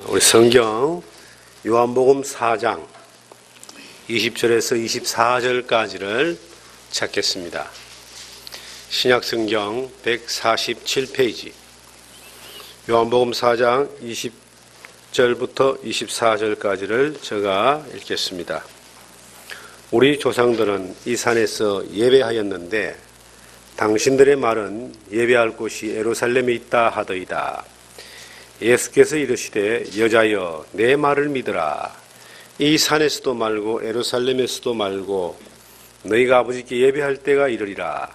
우리 성경 요한복음 4장 20절에서 24절까지를 찾겠습니다. 신약성경 147페이지 요한복음 4장 20절부터 24절까지를 제가 읽겠습니다. 우리 조상들은 이 산에서 예배하였는데 당신들의 말은 예배할 곳이 예루살렘에 있다 하더이다. 예수께서 이르시되 여자여 내 말을 믿으라. 이 산에서도 말고 예루살렘에서도 말고 너희가 아버지께 예배할 때가 이르리라.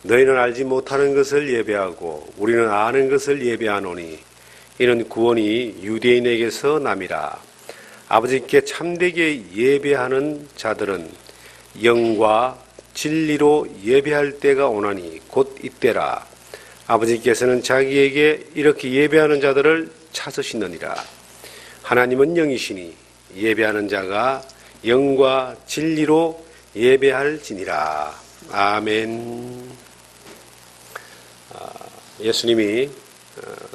너희는 알지 못하는 것을 예배하고 우리는 아는 것을 예배하노니 이는 구원이 유대인에게서 남이라. 아버지께 참되게 예배하는 자들은 영과 진리로 예배할 때가 오나니 곧 이때라. 아버지께서는 자기에게 이렇게 예배하는 자들을 찾으시느니라. 하나님은 영이시니 예배하는 자가 영과 진리로 예배할지니라. 아멘. 예수님이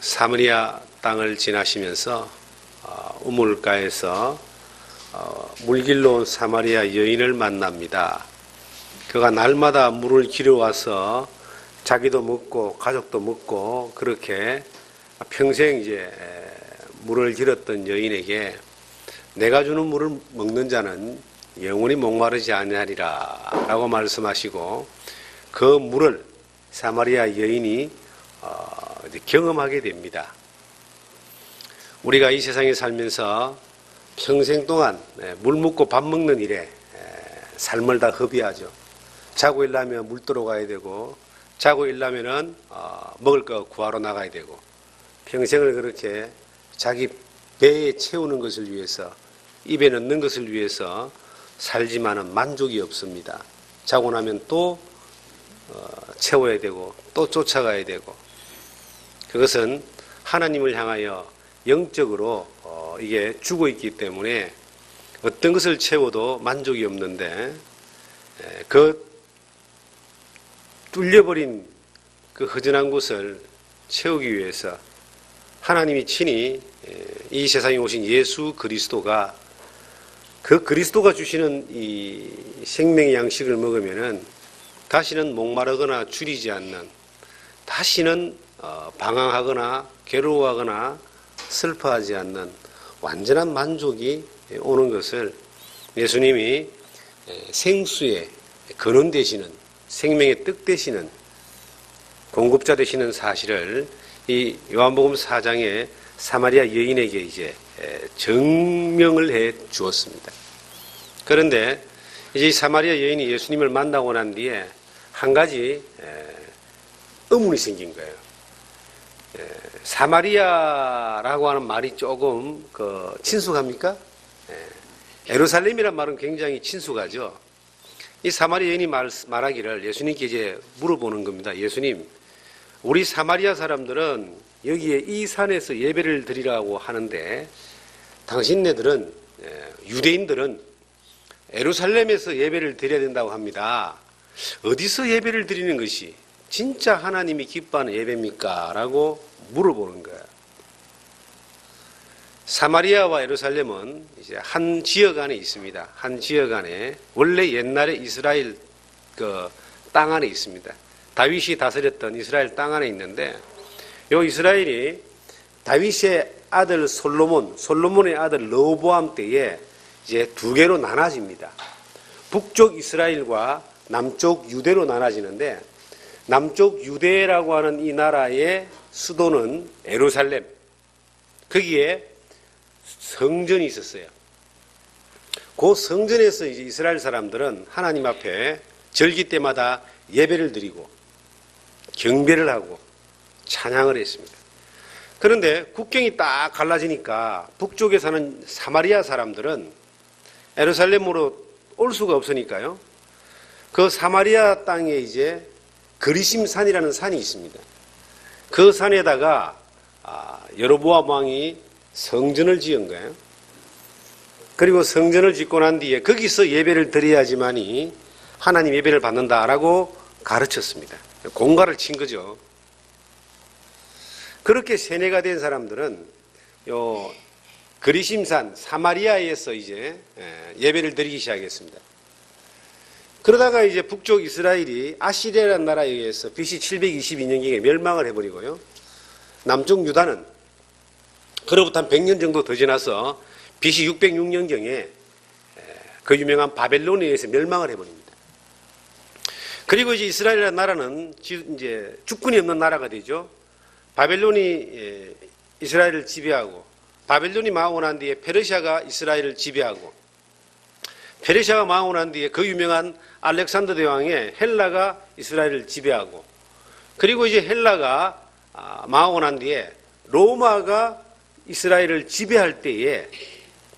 사마리아 땅을 지나시면서 우물가에서 물길로 온 사마리아 여인을 만납니다. 그가 날마다 물을 길어와서 자기도 먹고 가족도 먹고 그렇게 평생 이제 물을 길었던 여인에게 내가 주는 물을 먹는 자는 영원히 목마르지 아니하리라 라고 말씀하시고 그 물을 사마리아 여인이 경험하게 됩니다. 우리가 이 세상에 살면서 평생 동안 물 먹고 밥 먹는 일에 삶을 다 허비하죠. 자고 일어나면 물 뜨러 가야 되고 자고 일어나면은 먹을 거 구하러 나가야 되고 평생을 그렇게 자기 배에 채우는 것을 위해서 입에 넣는 것을 위해서 살지만은 만족이 없습니다. 자고 나면 또 채워야 되고 또 쫓아가야 되고 그것은 하나님을 향하여 영적으로 이게 죽어 있기 때문에 어떤 것을 채워도 만족이 없는데 그 뚫려버린 그 허전한 곳을 채우기 위해서 하나님이 친히 이 세상에 오신 예수 그리스도가 그 그리스도가 주시는 이 생명의 양식을 먹으면은 다시는 목마르거나 줄이지 않는 다시는 방황하거나 괴로워하거나 슬퍼하지 않는 완전한 만족이 오는 것을 예수님이 생수의 근원 되시는 생명의 뜻 되시는 공급자 되시는 사실을 이 요한복음 4장의 사마리아 여인에게 이제 증명을 해 주었습니다. 그런데 이제 사마리아 여인이 예수님을 만나고 난 뒤에 한 가지 의문이 생긴 거예요. 사마리아라고 하는 말이 조금 친숙합니까? 예루살렘이란 말은 굉장히 친숙하죠. 이 사마리아 여인이 말하기를 예수님께 이제 물어보는 겁니다. 예수님, 우리 사마리아 사람들은 여기에 이 산에서 예배를 드리라고 하는데 당신네들은 유대인들은 예루살렘에서 예배를 드려야 된다고 합니다. 어디서 예배를 드리는 것이 진짜 하나님이 기뻐하는 예배입니까? 라고 물어보는 거예요. 사마리아와 예루살렘은 이제 한 지역 안에 있습니다. 한 지역 안에 원래 옛날에 이스라엘 그 땅 안에 있습니다. 다윗이 다스렸던 이스라엘 땅 안에 있는데 요 이스라엘이 다윗의 아들 솔로몬의 아들 르호보암 때에 이제 두 개로 나눠집니다. 북쪽 이스라엘과 남쪽 유대로 나눠지는데 남쪽 유대라고 하는 이 나라의 수도는 예루살렘. 거기에 성전이 있었어요. 그 성전에서 이제 이스라엘 사람들은 하나님 앞에 절기 때마다 예배를 드리고 경배를 하고 찬양을 했습니다. 그런데 국경이 딱 갈라지니까 북쪽에 사는 사마리아 사람들은 예루살렘으로 올 수가 없으니까요. 그 사마리아 땅에 이제 그리심산이라는 산이 있습니다. 그 산에다가 여로보암 왕이 성전을 지은 거예요. 그리고 성전을 짓고 난 뒤에 거기서 예배를 드려야지만이 하나님 예배를 받는다라고 가르쳤습니다. 공갈을 친 거죠. 그렇게 세뇌가 된 사람들은 요 그리심산 사마리아에서 이제 예배를 드리기 시작했습니다. 그러다가 이제 북쪽 이스라엘이 아시리아라는 나라에 의해서 BC 722년경에 멸망을 해버리고요. 남쪽 유다는 그로부터 한 100년 정도 더 지나서 BC 606년경에 그 유명한 바벨론에 의해서 멸망을 해버립니다. 그리고 이제 이스라엘이라는 나라는 이제 주권이 없는 나라가 되죠. 바벨론이 이스라엘을 지배하고, 바벨론이 망하고 난 뒤에 페르시아가 이스라엘을 지배하고, 페르시아가 망하고 난 뒤에 그 유명한 알렉산더 대왕의 헬라가 이스라엘을 지배하고, 그리고 이제 헬라가 망하고 난 뒤에 로마가 이스라엘을 지배할 때에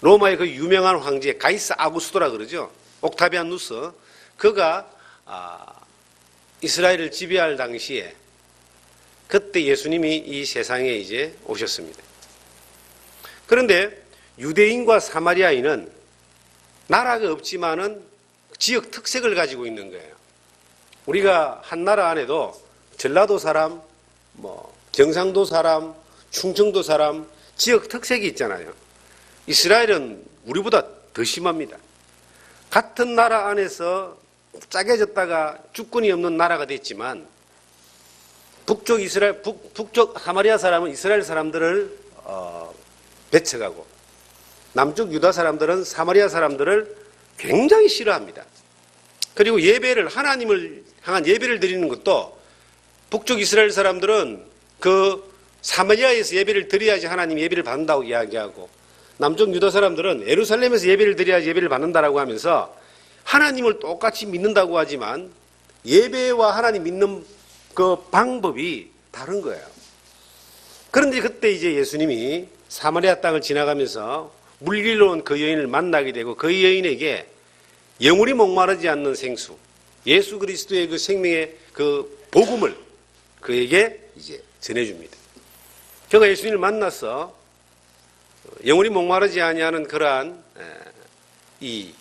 로마의 그 유명한 황제 가이사 아구스토라 그러죠. 옥타비아누스, 그가 이스라엘을 지배할 당시에 그때 예수님이 이 세상에 이제 오셨습니다. 그런데 유대인과 사마리아인은 나라가 없지만은 지역 특색을 가지고 있는 거예요. 우리가 한 나라 안에도 전라도 사람, 경상도 사람, 충청도 사람, 지역 특색이 있잖아요. 이스라엘은 우리보다 더 심합니다. 같은 나라 안에서 짜개졌다가 주권이 없는 나라가 됐지만 북쪽 사마리아 사람은 이스라엘 사람들을 배척하고, 남쪽 유다 사람들은 사마리아 사람들을 굉장히 싫어합니다. 그리고 예배를, 하나님을 향한 예배를 드리는 것도 북쪽 이스라엘 사람들은 그 사마리아에서 예배를 드려야지 하나님 예배를 받는다고 이야기하고, 남쪽 유다 사람들은 예루살렘에서 예배를 드려야지 예배를 받는다라고 하면서 하나님을 똑같이 믿는다고 하지만 예배와 하나님 믿는 그 방법이 다른 거예요. 그런데 그때 이제 예수님이 사마리아 땅을 지나가면서 물길로 온 그 여인을 만나게 되고, 그 여인에게 영원히 목마르지 않는 생수, 예수 그리스도의 그 생명의 그 복음을 그에게 이제 전해줍니다. 그가 예수님을 만나서 영원히 목마르지 아니하는 그러한 이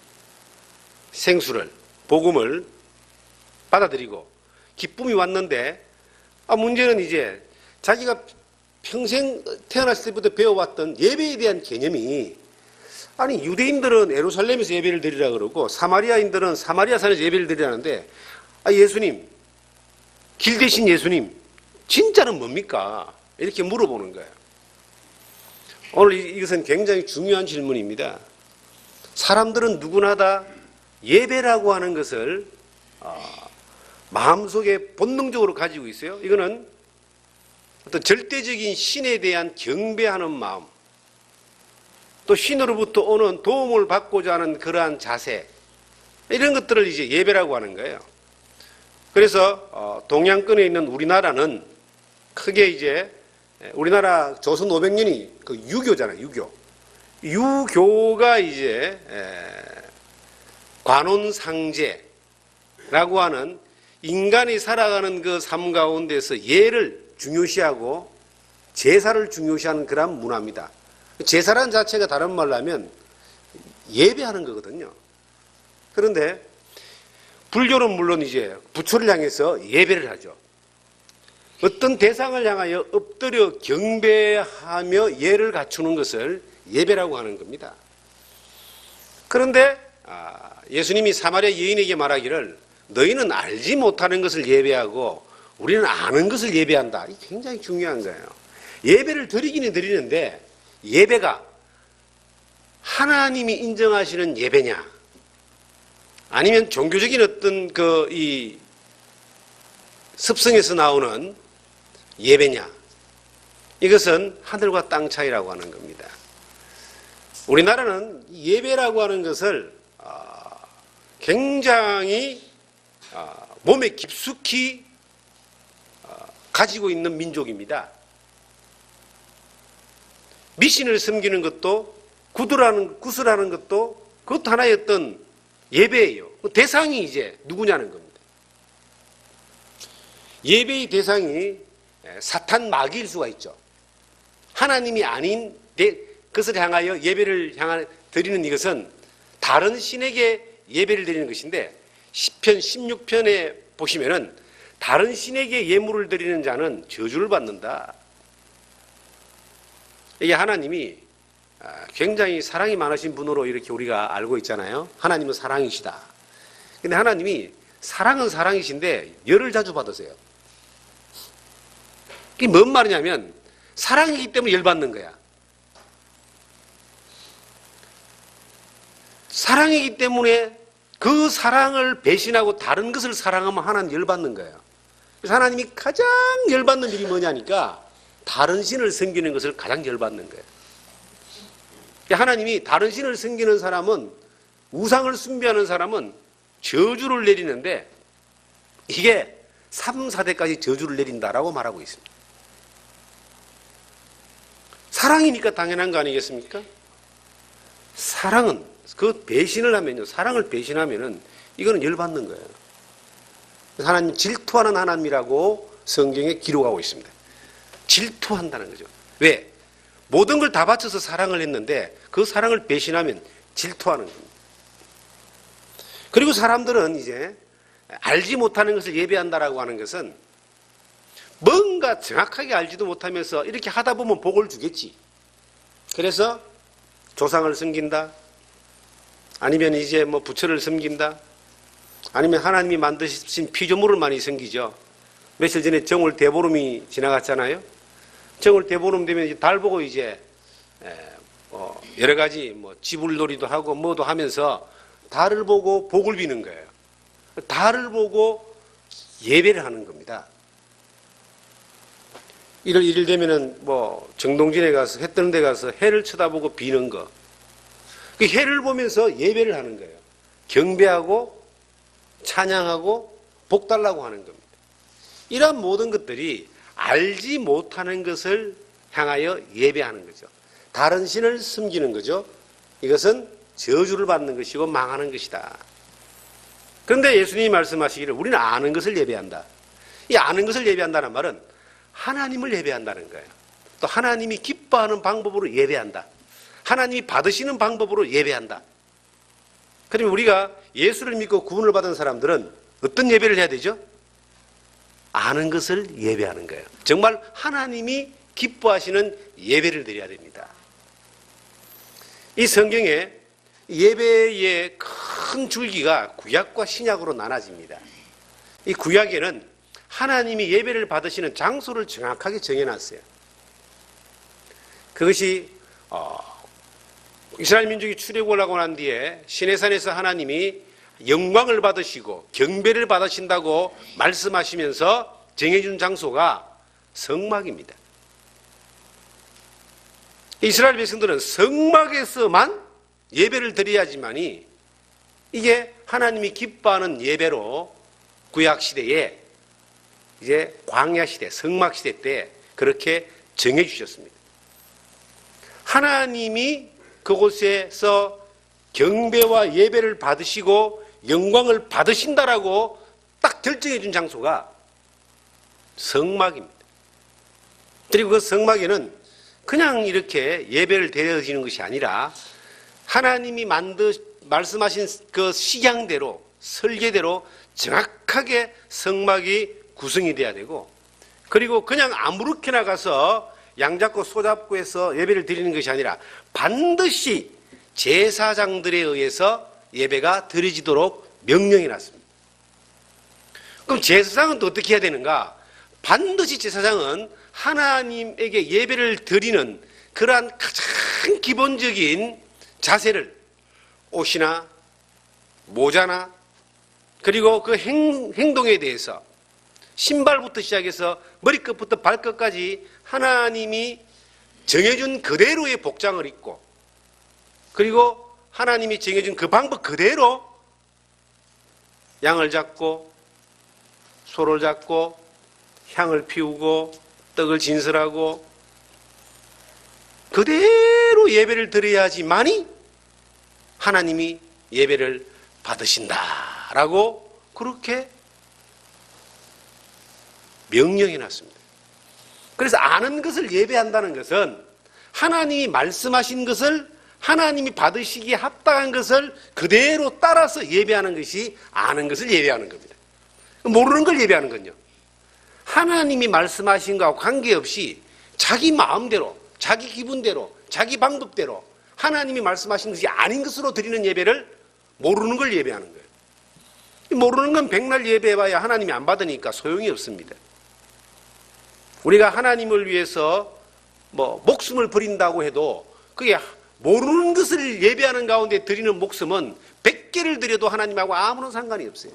생수를, 복음을 받아들이고 기쁨이 왔는데, 문제는 이제 자기가 평생 태어났을 때부터 배워왔던 예배에 대한 개념이, 아니 유대인들은 예루살렘에서 예배를 드리라 그러고 사마리아인들은 사마리아 산에서 예배를 드리라는데, 예수님, 길 대신 예수님, 진짜는 뭡니까? 이렇게 물어보는 거예요. 오늘 이것은 굉장히 중요한 질문입니다. 사람들은 누구나 다 예배라고 하는 것을 마음속에 본능적으로 가지고 있어요. 이거는 어떤 절대적인 신에 대한 경배하는 마음, 또 신으로부터 오는 도움을 받고자 하는 그러한 자세, 이런 것들을 이제 예배라고 하는 거예요. 그래서 동양권에 있는 우리나라는 크게 이제 우리나라 조선 500년이 그 유교잖아요. 유교가 이제 관혼상제라고 하는 인간이 살아가는 그 삶 가운데서 예를 중요시하고 제사를 중요시하는 그런 문화입니다. 제사라는 자체가 다른 말로 하면 예배하는 거거든요. 그런데 불교는 물론 이제 부처를 향해서 예배를 하죠. 어떤 대상을 향하여 엎드려 경배하며 예를 갖추는 것을 예배라고 하는 겁니다. 그런데 예수님이 사마리아 여인에게 말하기를 너희는 알지 못하는 것을 예배하고 우리는 아는 것을 예배한다. 이게 굉장히 중요한 거예요. 예배를 드리기는 드리는데 예배가 하나님이 인정하시는 예배냐, 아니면 종교적인 어떤 이 습성에서 나오는 예배냐, 이것은 하늘과 땅 차이라고 하는 겁니다. 우리나라는 예배라고 하는 것을 굉장히 몸에 깊숙이 가지고 있는 민족입니다. 미신을 섬기는 것도 구슬하는 것도 그것도 하나의 어떤 예배예요. 대상이 이제 누구냐는 겁니다. 예배의 대상이 사탄 마귀일 수가 있죠. 하나님이 아닌 그것을 향하여 예배를 드리는 이것은 다른 신에게 예배를 드리는 것인데, 시편 16편에 보시면은 다른 신에게 예물을 드리는 자는 저주를 받는다. 이게 하나님이 굉장히 사랑이 많으신 분으로 이렇게 우리가 알고 있잖아요. 하나님은 사랑이시다. 근데 하나님이 사랑은 사랑이신데 열을 자주 받으세요. 이게 뭔 말이냐면 사랑이기 때문에 열받는 거야. 사랑이기 때문에 그 사랑을 배신하고 다른 것을 사랑하면 하나님 열받는 거예요. 그래서 하나님이 가장 열받는 일이 뭐냐니까 다른 신을 섬기는 것을 가장 열받는 거예요. 하나님이 다른 신을 섬기는 사람은, 우상을 숭배하는 사람은 저주를 내리는데 이게 3, 4대까지 저주를 내린다라고 말하고 있습니다. 사랑이니까 당연한 거 아니겠습니까? 사랑은 그 배신을 하면요, 사랑을 배신하면은 이거는 열받는 거예요. 하나님 질투하는 하나님이라고 성경에 기록하고 있습니다. 질투한다는 거죠. 왜? 모든 걸 다 바쳐서 사랑을 했는데 그 사랑을 배신하면 질투하는 겁니다. 그리고 사람들은 이제 알지 못하는 것을 예배한다라고 하는 것은 뭔가 정확하게 알지도 못하면서 이렇게 하다 보면 복을 주겠지. 그래서 조상을 섬긴다. 아니면 이제 뭐 부처를 섬긴다. 아니면 하나님이 만드신 피조물을 많이 섬기죠. 며칠 전에 정월 대보름이 지나갔잖아요. 정월 대보름 되면 이제 달 보고 이제 여러 가지 뭐 지불놀이도 하고 뭐도 하면서 달을 보고 복을 비는 거예요. 달을 보고 예배를 하는 겁니다. 1월 1일 되면은 뭐 정동진에 가서 해 뜨는 데 가서 해를 쳐다보고 비는 거. 그 해를 보면서 예배를 하는 거예요. 경배하고 찬양하고 복 달라고 하는 겁니다. 이러한 모든 것들이 알지 못하는 것을 향하여 예배하는 거죠. 다른 신을 섬기는 거죠. 이것은 저주를 받는 것이고 망하는 것이다. 그런데 예수님이 말씀하시기를 우리는 아는 것을 예배한다. 이 아는 것을 예배한다는 말은 하나님을 예배한다는 거예요. 또 하나님이 기뻐하는 방법으로 예배한다. 하나님이 받으시는 방법으로 예배한다. 그러면 우리가 예수를 믿고 구원을 받은 사람들은 어떤 예배를 해야 되죠? 아는 것을 예배하는 거예요. 정말 하나님이 기뻐하시는 예배를 드려야 됩니다. 이 성경에 예배의 큰 줄기가 구약과 신약으로 나눠집니다. 이 구약에는 하나님이 예배를 받으시는 장소를 정확하게 정해놨어요. 그것이 이스라엘 민족이 출애굽을 하고 난 뒤에 시내산에서 하나님이 영광을 받으시고 경배를 받으신다고 말씀하시면서 정해준 장소가 성막입니다. 이스라엘 백성들은 성막에서만 예배를 드려야지만이 이게 하나님이 기뻐하는 예배로 구약시대에 이제 광야시대, 성막시대 때 그렇게 정해주셨습니다. 하나님이 그곳에서 경배와 예배를 받으시고 영광을 받으신다라고 딱 결정해 준 장소가 성막입니다. 그리고 그 성막에는 그냥 이렇게 예배를 드려지는 것이 아니라 하나님이 말씀하신 그 식양대로 설계대로 정확하게 성막이 구성이 돼야 되고, 그리고 그냥 아무렇게나 가서 양 잡고 소 잡고 해서 예배를 드리는 것이 아니라 반드시 제사장들에 의해서 예배가 드려지도록 명령해 놨습니다. 그럼 제사장은 또 어떻게 해야 되는가? 반드시 제사장은 하나님에게 예배를 드리는 그러한 가장 기본적인 자세를 옷이나 모자나 그리고 그 행동에 대해서 신발부터 시작해서 머리끝부터 발끝까지 하나님이 정해준 그대로의 복장을 입고, 그리고 하나님이 정해준 그 방법 그대로 양을 잡고 소를 잡고 향을 피우고 떡을 진설하고 그대로 예배를 드려야지만이 하나님이 예배를 받으신다라고 그렇게 명령해 놨습니다. 그래서 아는 것을 예배한다는 것은 하나님이 말씀하신 것을, 하나님이 받으시기에 합당한 것을 그대로 따라서 예배하는 것이 아는 것을 예배하는 겁니다. 모르는 걸 예배하는 건요, 하나님이 말씀하신 것과 관계없이 자기 마음대로 자기 기분대로, 자기 방법대로 하나님이 말씀하신 것이 아닌 것으로 드리는 예배를 모르는 걸 예배하는 거예요. 모르는 건 백날 예배해봐야 하나님이 안 받으니까 소용이 없습니다. 우리가 하나님을 위해서 목숨을 버린다고 해도 그게 모르는 것을 예배하는 가운데 드리는 목숨은 100개를 드려도 하나님하고 아무런 상관이 없어요.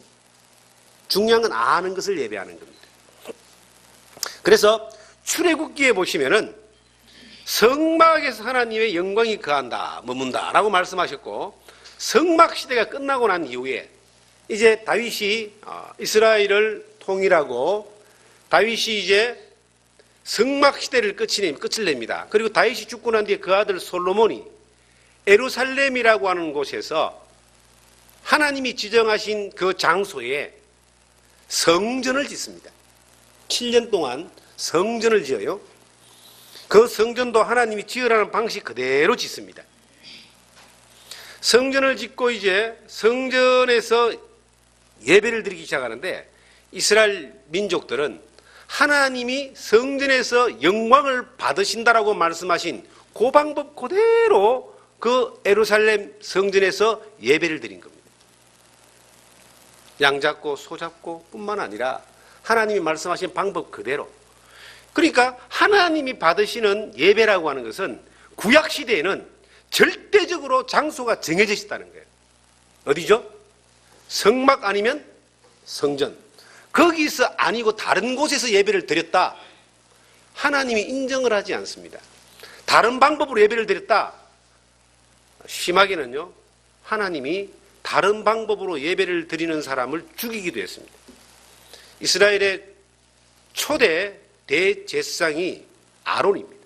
중요한 건 아는 것을 예배하는 겁니다. 그래서 출애굽기에 보시면은 성막에서 하나님의 영광이 거한다, 머문다 라고 말씀하셨고, 성막 시대가 끝나고 난 이후에 이제 다윗이 이스라엘을 통일하고 다윗이 이제 성막 시대를 끝을 냅니다. 그리고 다윗이 죽고 난 뒤에 그 아들 솔로몬이 예루살렘이라고 하는 곳에서 하나님이 지정하신 그 장소에 성전을 짓습니다. 7년 동안 성전을 지어요. 그 성전도 하나님이 지으라는 방식 그대로 짓습니다. 성전을 짓고 이제 성전에서 예배를 드리기 시작하는데, 이스라엘 민족들은 하나님이 성전에서 영광을 받으신다라고 말씀하신 그 방법 그대로 그 예루살렘 성전에서 예배를 드린 겁니다. 양 잡고 소 잡고 뿐만 아니라 하나님이 말씀하신 방법 그대로. 그러니까 하나님이 받으시는 예배라고 하는 것은 구약 시대에는 절대적으로 장소가 정해져 있다는 거예요. 어디죠? 성막 아니면 성전. 거기서 아니고 다른 곳에서 예배를 드렸다, 하나님이 인정을 하지 않습니다. 다른 방법으로 예배를 드렸다, 심하게는요, 하나님이 다른 방법으로 예배를 드리는 사람을 죽이기도 했습니다. 이스라엘의 초대 대제사장이 아론입니다.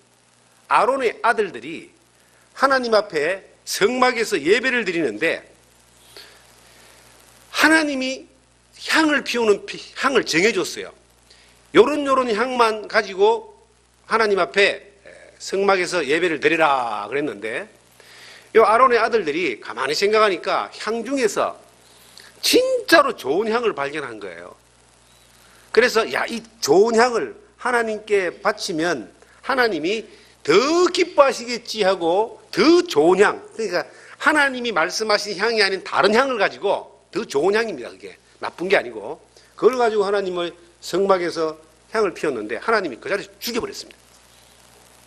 아론의 아들들이 하나님 앞에 성막에서 예배를 드리는데, 하나님이 향을 피우는 향을 정해줬어요. 요런 향만 가지고 하나님 앞에 성막에서 예배를 드리라 그랬는데, 요 아론의 아들들이 가만히 생각하니까 향 중에서 진짜로 좋은 향을 발견한 거예요. 그래서 이 좋은 향을 하나님께 바치면 하나님이 더 기뻐하시겠지 하고 더 좋은 향, 그러니까 하나님이 말씀하신 향이 아닌 다른 향을 가지고, 더 좋은 향입니다. 그게 나쁜 게 아니고, 그걸 가지고 하나님을 성막에서 향을 피웠는데 하나님이 그 자리에서 죽여버렸습니다.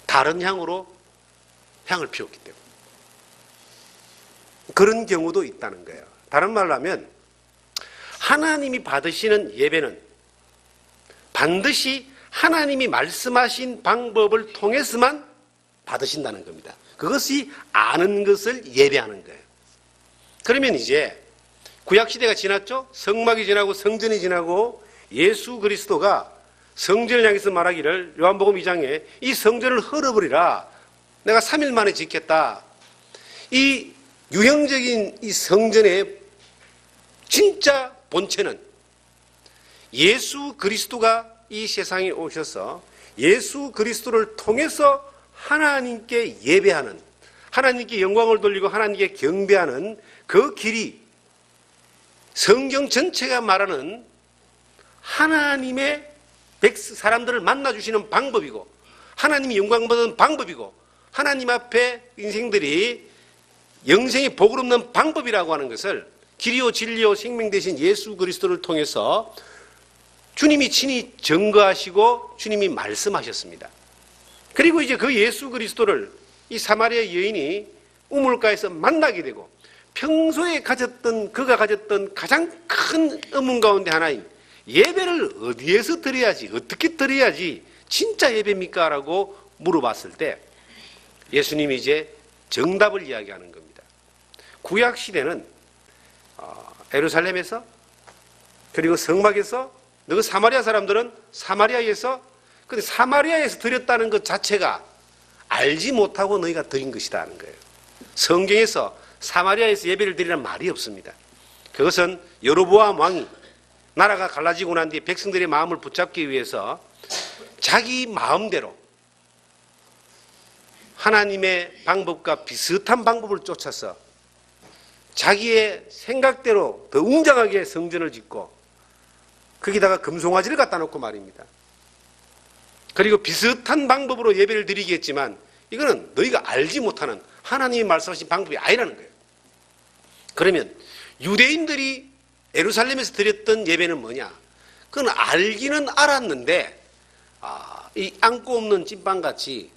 다른 향으로 향을 피웠기 때문에. 그런 경우도 있다는 거예요. 다른 말로 하면 하나님이 받으시는 예배는 반드시 하나님이 말씀하신 방법을 통해서만 받으신다는 겁니다. 그것이 아는 것을 예배하는 거예요. 그러면 이제 구약시대가 지났죠? 성막이 지나고 성전이 지나고 예수 그리스도가 성전을 향해서 말하기를, 요한복음 2장에 이 성전을 헐어버리라, 내가 3일 만에 짓겠다. 이 유형적인 이 성전의 진짜 본체는 예수 그리스도가 이 세상에 오셔서 예수 그리스도를 통해서 하나님께 예배하는, 하나님께 영광을 돌리고 하나님께 경배하는 그 길이 성경 전체가 말하는 하나님의 사람들을 만나주시는 방법이고, 하나님이 영광 받는 방법이고, 하나님 앞에 인생들이 영생의 복을 얻는 방법이라고 하는 것을 길이요 진리요 생명 되신 예수 그리스도를 통해서 주님이 친히 증거하시고 주님이 말씀하셨습니다. 그리고 이제 그 예수 그리스도를 이 사마리아 여인이 우물가에서 만나게 되고, 평소에 그가 가졌던 가장 큰 의문 가운데 하나인 예배를 어디에서 드려야지, 어떻게 드려야지 진짜 예배입니까? 라고 물어봤을 때 예수님이 이제 정답을 이야기하는 겁니다. 구약 시대는 예루살렘에서, 그리고 성막에서, 그 사마리아 사람들은 사마리아에서, 근데 사마리아에서 드렸다는 것 자체가 알지 못하고 너희가 드린 것이다 하는 거예요. 성경에서 사마리아에서 예배를 드리라는 말이 없습니다. 그것은 여로보암 왕이 나라가 갈라지고 난 뒤에 백성들의 마음을 붙잡기 위해서 자기 마음대로 하나님의 방법과 비슷한 방법을 쫓아서 자기의 생각대로 더 웅장하게 성전을 짓고 거기다가 금송아지를 갖다 놓고 말입니다. 그리고 비슷한 방법으로 예배를 드리겠지만 이거는 너희가 알지 못하는 하나님이 말씀하신 방법이 아니라는 거예요. 그러면 유대인들이 예루살렘에서 드렸던 예배는 뭐냐? 그건 알기는 알았는데 이 안고 없는 찐빵같이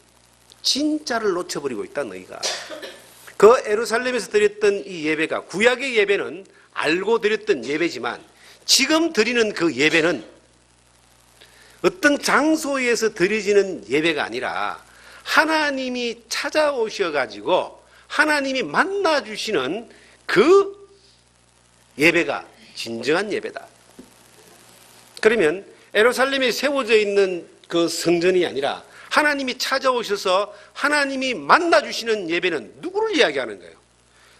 진짜를 놓쳐버리고 있다 너희가. 그 예루살렘에서 드렸던 이 예배가, 구약의 예배는 알고 드렸던 예배지만 지금 드리는 그 예배는 어떤 장소에서 드려지는 예배가 아니라 하나님이 찾아오셔가지고 하나님이 만나주시는 그 예배가 진정한 예배다. 그러면 예루살렘에 세워져 있는 그 성전이 아니라 하나님이 찾아오셔서 하나님이 만나주시는 예배는 누구를 이야기하는 거예요?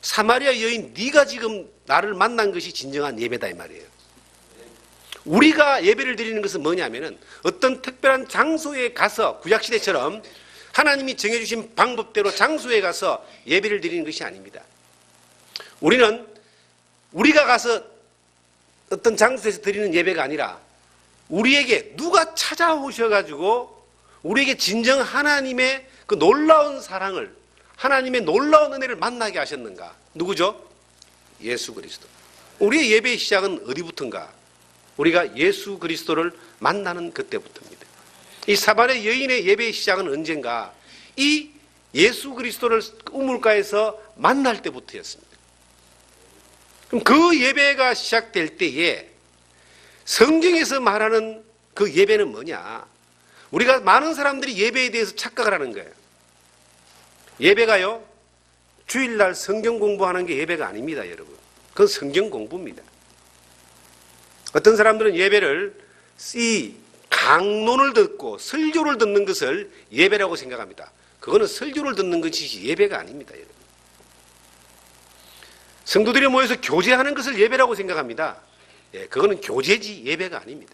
사마리아 여인, 네가 지금 나를 만난 것이 진정한 예배다 이 말이에요. 우리가 예배를 드리는 것은 뭐냐면은 어떤 특별한 장소에 가서 구약시대처럼 하나님이 정해주신 방법대로 장소에 가서 예배를 드리는 것이 아닙니다. 우리는 우리가 가서 어떤 장소에서 드리는 예배가 아니라 우리에게 누가 찾아오셔가지고 우리에게 진정 하나님의 그 놀라운 사랑을, 하나님의 놀라운 은혜를 만나게 하셨는가? 누구죠? 예수 그리스도. 우리의 예배의 시작은 어디부터인가? 우리가 예수 그리스도를 만나는 그때부터입니다. 이 사마리아 여인의 예배의 시작은 언젠가? 이 예수 그리스도를 우물가에서 만날 때부터였습니다. 그럼 그 예배가 시작될 때에 성경에서 말하는 그 예배는 뭐냐? 우리가 많은 사람들이 예배에 대해서 착각을 하는 거예요. 예배가요, 주일날 성경 공부하는 게 예배가 아닙니다, 여러분. 그건 성경 공부입니다. 어떤 사람들은 예배를 이 강론을 듣고 설교를 듣는 것을 예배라고 생각합니다. 그거는 설교를 듣는 것이 예배가 아닙니다, 여러분. 성도들이 모여서 교제하는 것을 예배라고 생각합니다. 예, 그거는 교제지 예배가 아닙니다.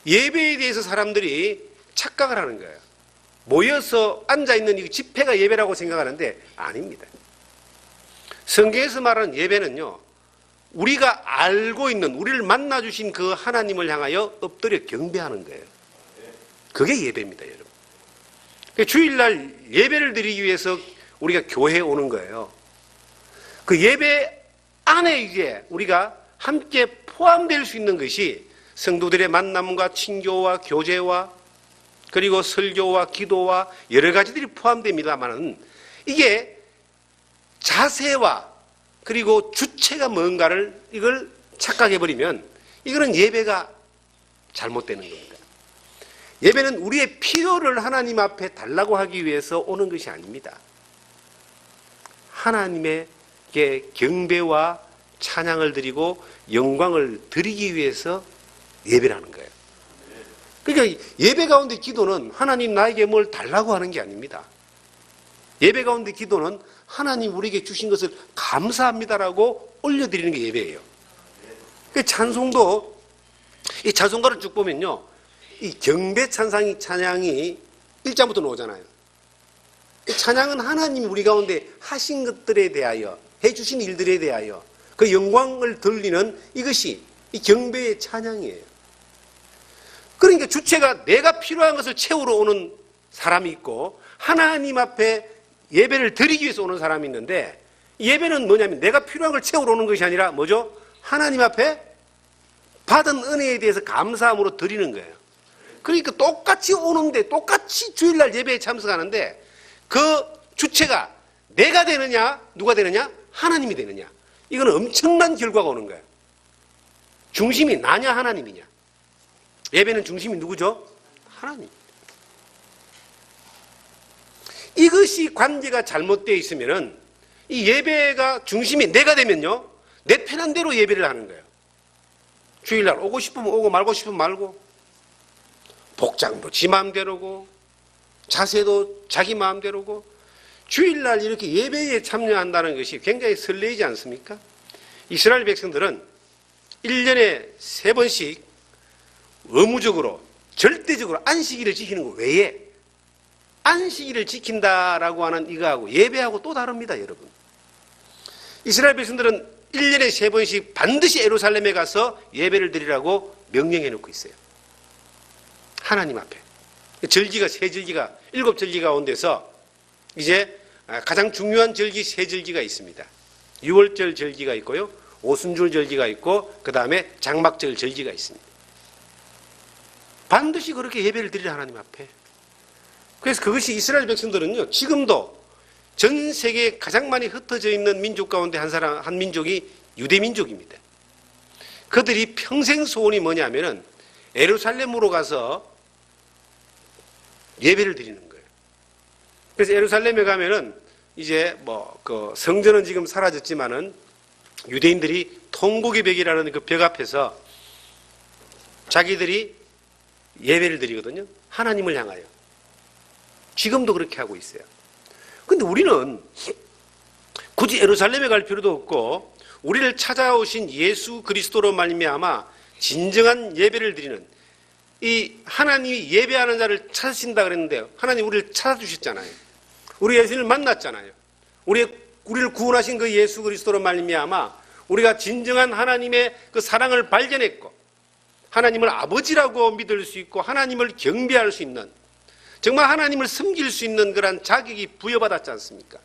예배에 대해서 사람들이 착각을 하는 거예요. 모여서 앉아있는 이 집회가 예배라고 생각하는데 아닙니다. 성경에서 말하는 예배는요, 우리가 알고 있는, 우리를 만나주신 그 하나님을 향하여 엎드려 경배하는 거예요. 그게 예배입니다, 여러분. 주일날 예배를 드리기 위해서 우리가 교회에 오는 거예요. 그 예배 안에 이게 우리가 함께 포함될 수 있는 것이 성도들의 만남과 친교와 교제와 그리고 설교와 기도와 여러 가지들이 포함됩니다만은 이게 자세와 그리고 주체가 뭔가를 이걸 착각해버리면 이거는 예배가 잘못되는 겁니다. 예배는 우리의 필요를 하나님 앞에 달라고 하기 위해서 오는 것이 아닙니다. 하나님에게 경배와 찬양을 드리고 영광을 드리기 위해서 예배를 하는 거예요. 그러니까 예배 가운데 기도는 하나님 나에게 뭘 달라고 하는 게 아닙니다. 예배 가운데 기도는 하나님 우리에게 주신 것을 감사합니다라고 올려드리는 게 예배예요. 찬송도 이 찬송가를 쭉 보면요, 이 경배 찬양이 1장부터 나오잖아요. 찬양은 하나님이 우리 가운데 하신 것들에 대하여, 해주신 일들에 대하여 그 영광을 돌리는 이것이 이 경배의 찬양이에요. 그러니까 주체가 내가 필요한 것을 채우러 오는 사람이 있고 하나님 앞에 예배를 드리기 위해서 오는 사람이 있는데, 예배는 뭐냐면 내가 필요한 걸 채우러 오는 것이 아니라 뭐죠? 하나님 앞에 받은 은혜에 대해서 감사함으로 드리는 거예요. 그러니까 똑같이 오는데, 똑같이 주일날 예배에 참석하는데 그 주체가 내가 되느냐 누가 되느냐? 하나님이 되느냐? 이건 엄청난 결과가 오는 거예요. 중심이 나냐 하나님이냐? 예배는 중심이 누구죠? 하나님. 이것이 관계가 잘못되어 있으면은 이 예배가 중심이 내가 되면요, 내 편한 대로 예배를 하는 거예요. 주일날 오고 싶으면 오고 말고 싶으면 말고, 복장도 지 마음대로고 자세도 자기 마음대로고. 주일날 이렇게 예배에 참여한다는 것이 굉장히 설레이지 않습니까? 이스라엘 백성들은 1년에 3번씩 의무적으로 절대적으로 안식일을 지키는 거 외에, 안식일을 지킨다라고 하는 이거하고 예배하고 또 다릅니다, 여러분. 이스라엘 백성들은 1년에 3번씩 반드시 예루살렘에 가서 예배를 드리라고 명령해 놓고 있어요. 하나님 앞에. 절기가 세 절기가 일곱 절기 가운데서 이제 가장 중요한 절기 세 절기가 있습니다. 유월절 절기가 있고요, 오순절 절기가 있고, 그 다음에 장막절 절기가 있습니다. 반드시 그렇게 예배를 드리라, 하나님 앞에. 그래서 그것이 이스라엘 백성들은요, 지금도 전 세계에 가장 많이 흩어져 있는 민족 가운데 한 민족이 유대 민족입니다. 그들이 평생 소원이 뭐냐면은 예루살렘으로 가서 예배를 드리는 거예요. 그래서 예루살렘에 가면은 이제 그 성전은 지금 사라졌지만은 유대인들이 통곡의 벽이라는 그 벽 앞에서 자기들이 예배를 드리거든요. 하나님을 향하여. 지금도 그렇게 하고 있어요. 근데 우리는 굳이 예루살렘에 갈 필요도 없고, 우리를 찾아오신 예수 그리스도로 말미암아 진정한 예배를 드리는, 이 하나님이 예배하는 자를 찾으신다 그랬는데 하나님 우리를 찾아주셨잖아요. 우리 예수님을 만났잖아요. 우리를 구원하신 그 예수 그리스도로 말미암아 우리가 진정한 하나님의 그 사랑을 발견했고, 하나님을 아버지라고 믿을 수 있고, 하나님을 경배할 수 있는, 정말 하나님을 섬길 수 있는 그러한 자격이 부여받았지 않습니까?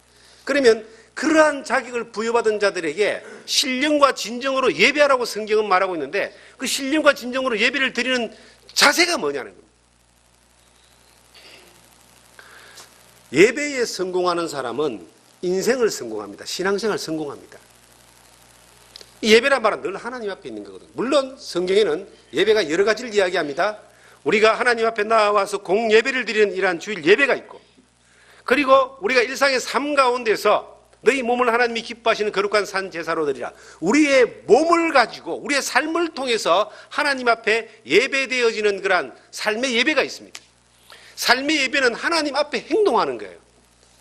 그러면 그러한 자격을 부여받은 자들에게 신령과 진정으로 예배하라고 성경은 말하고 있는데, 그 신령과 진정으로 예배를 드리는 자세가 뭐냐는 겁니다. 예배에 성공하는 사람은 인생을 성공합니다. 신앙생활 성공합니다. 이 예배란 말은 늘 하나님 앞에 있는 거거든요. 물론 성경에는 예배가 여러 가지를 이야기합니다. 우리가 하나님 앞에 나와서 공예배를 드리는 이러한 주일 예배가 있고, 그리고 우리가 일상의 삶 가운데서 너희 몸을 하나님이 기뻐하시는 거룩한 산 제사로 드리라. 우리의 몸을 가지고 우리의 삶을 통해서 하나님 앞에 예배되어지는 그러한 삶의 예배가 있습니다. 삶의 예배는 하나님 앞에 행동하는 거예요.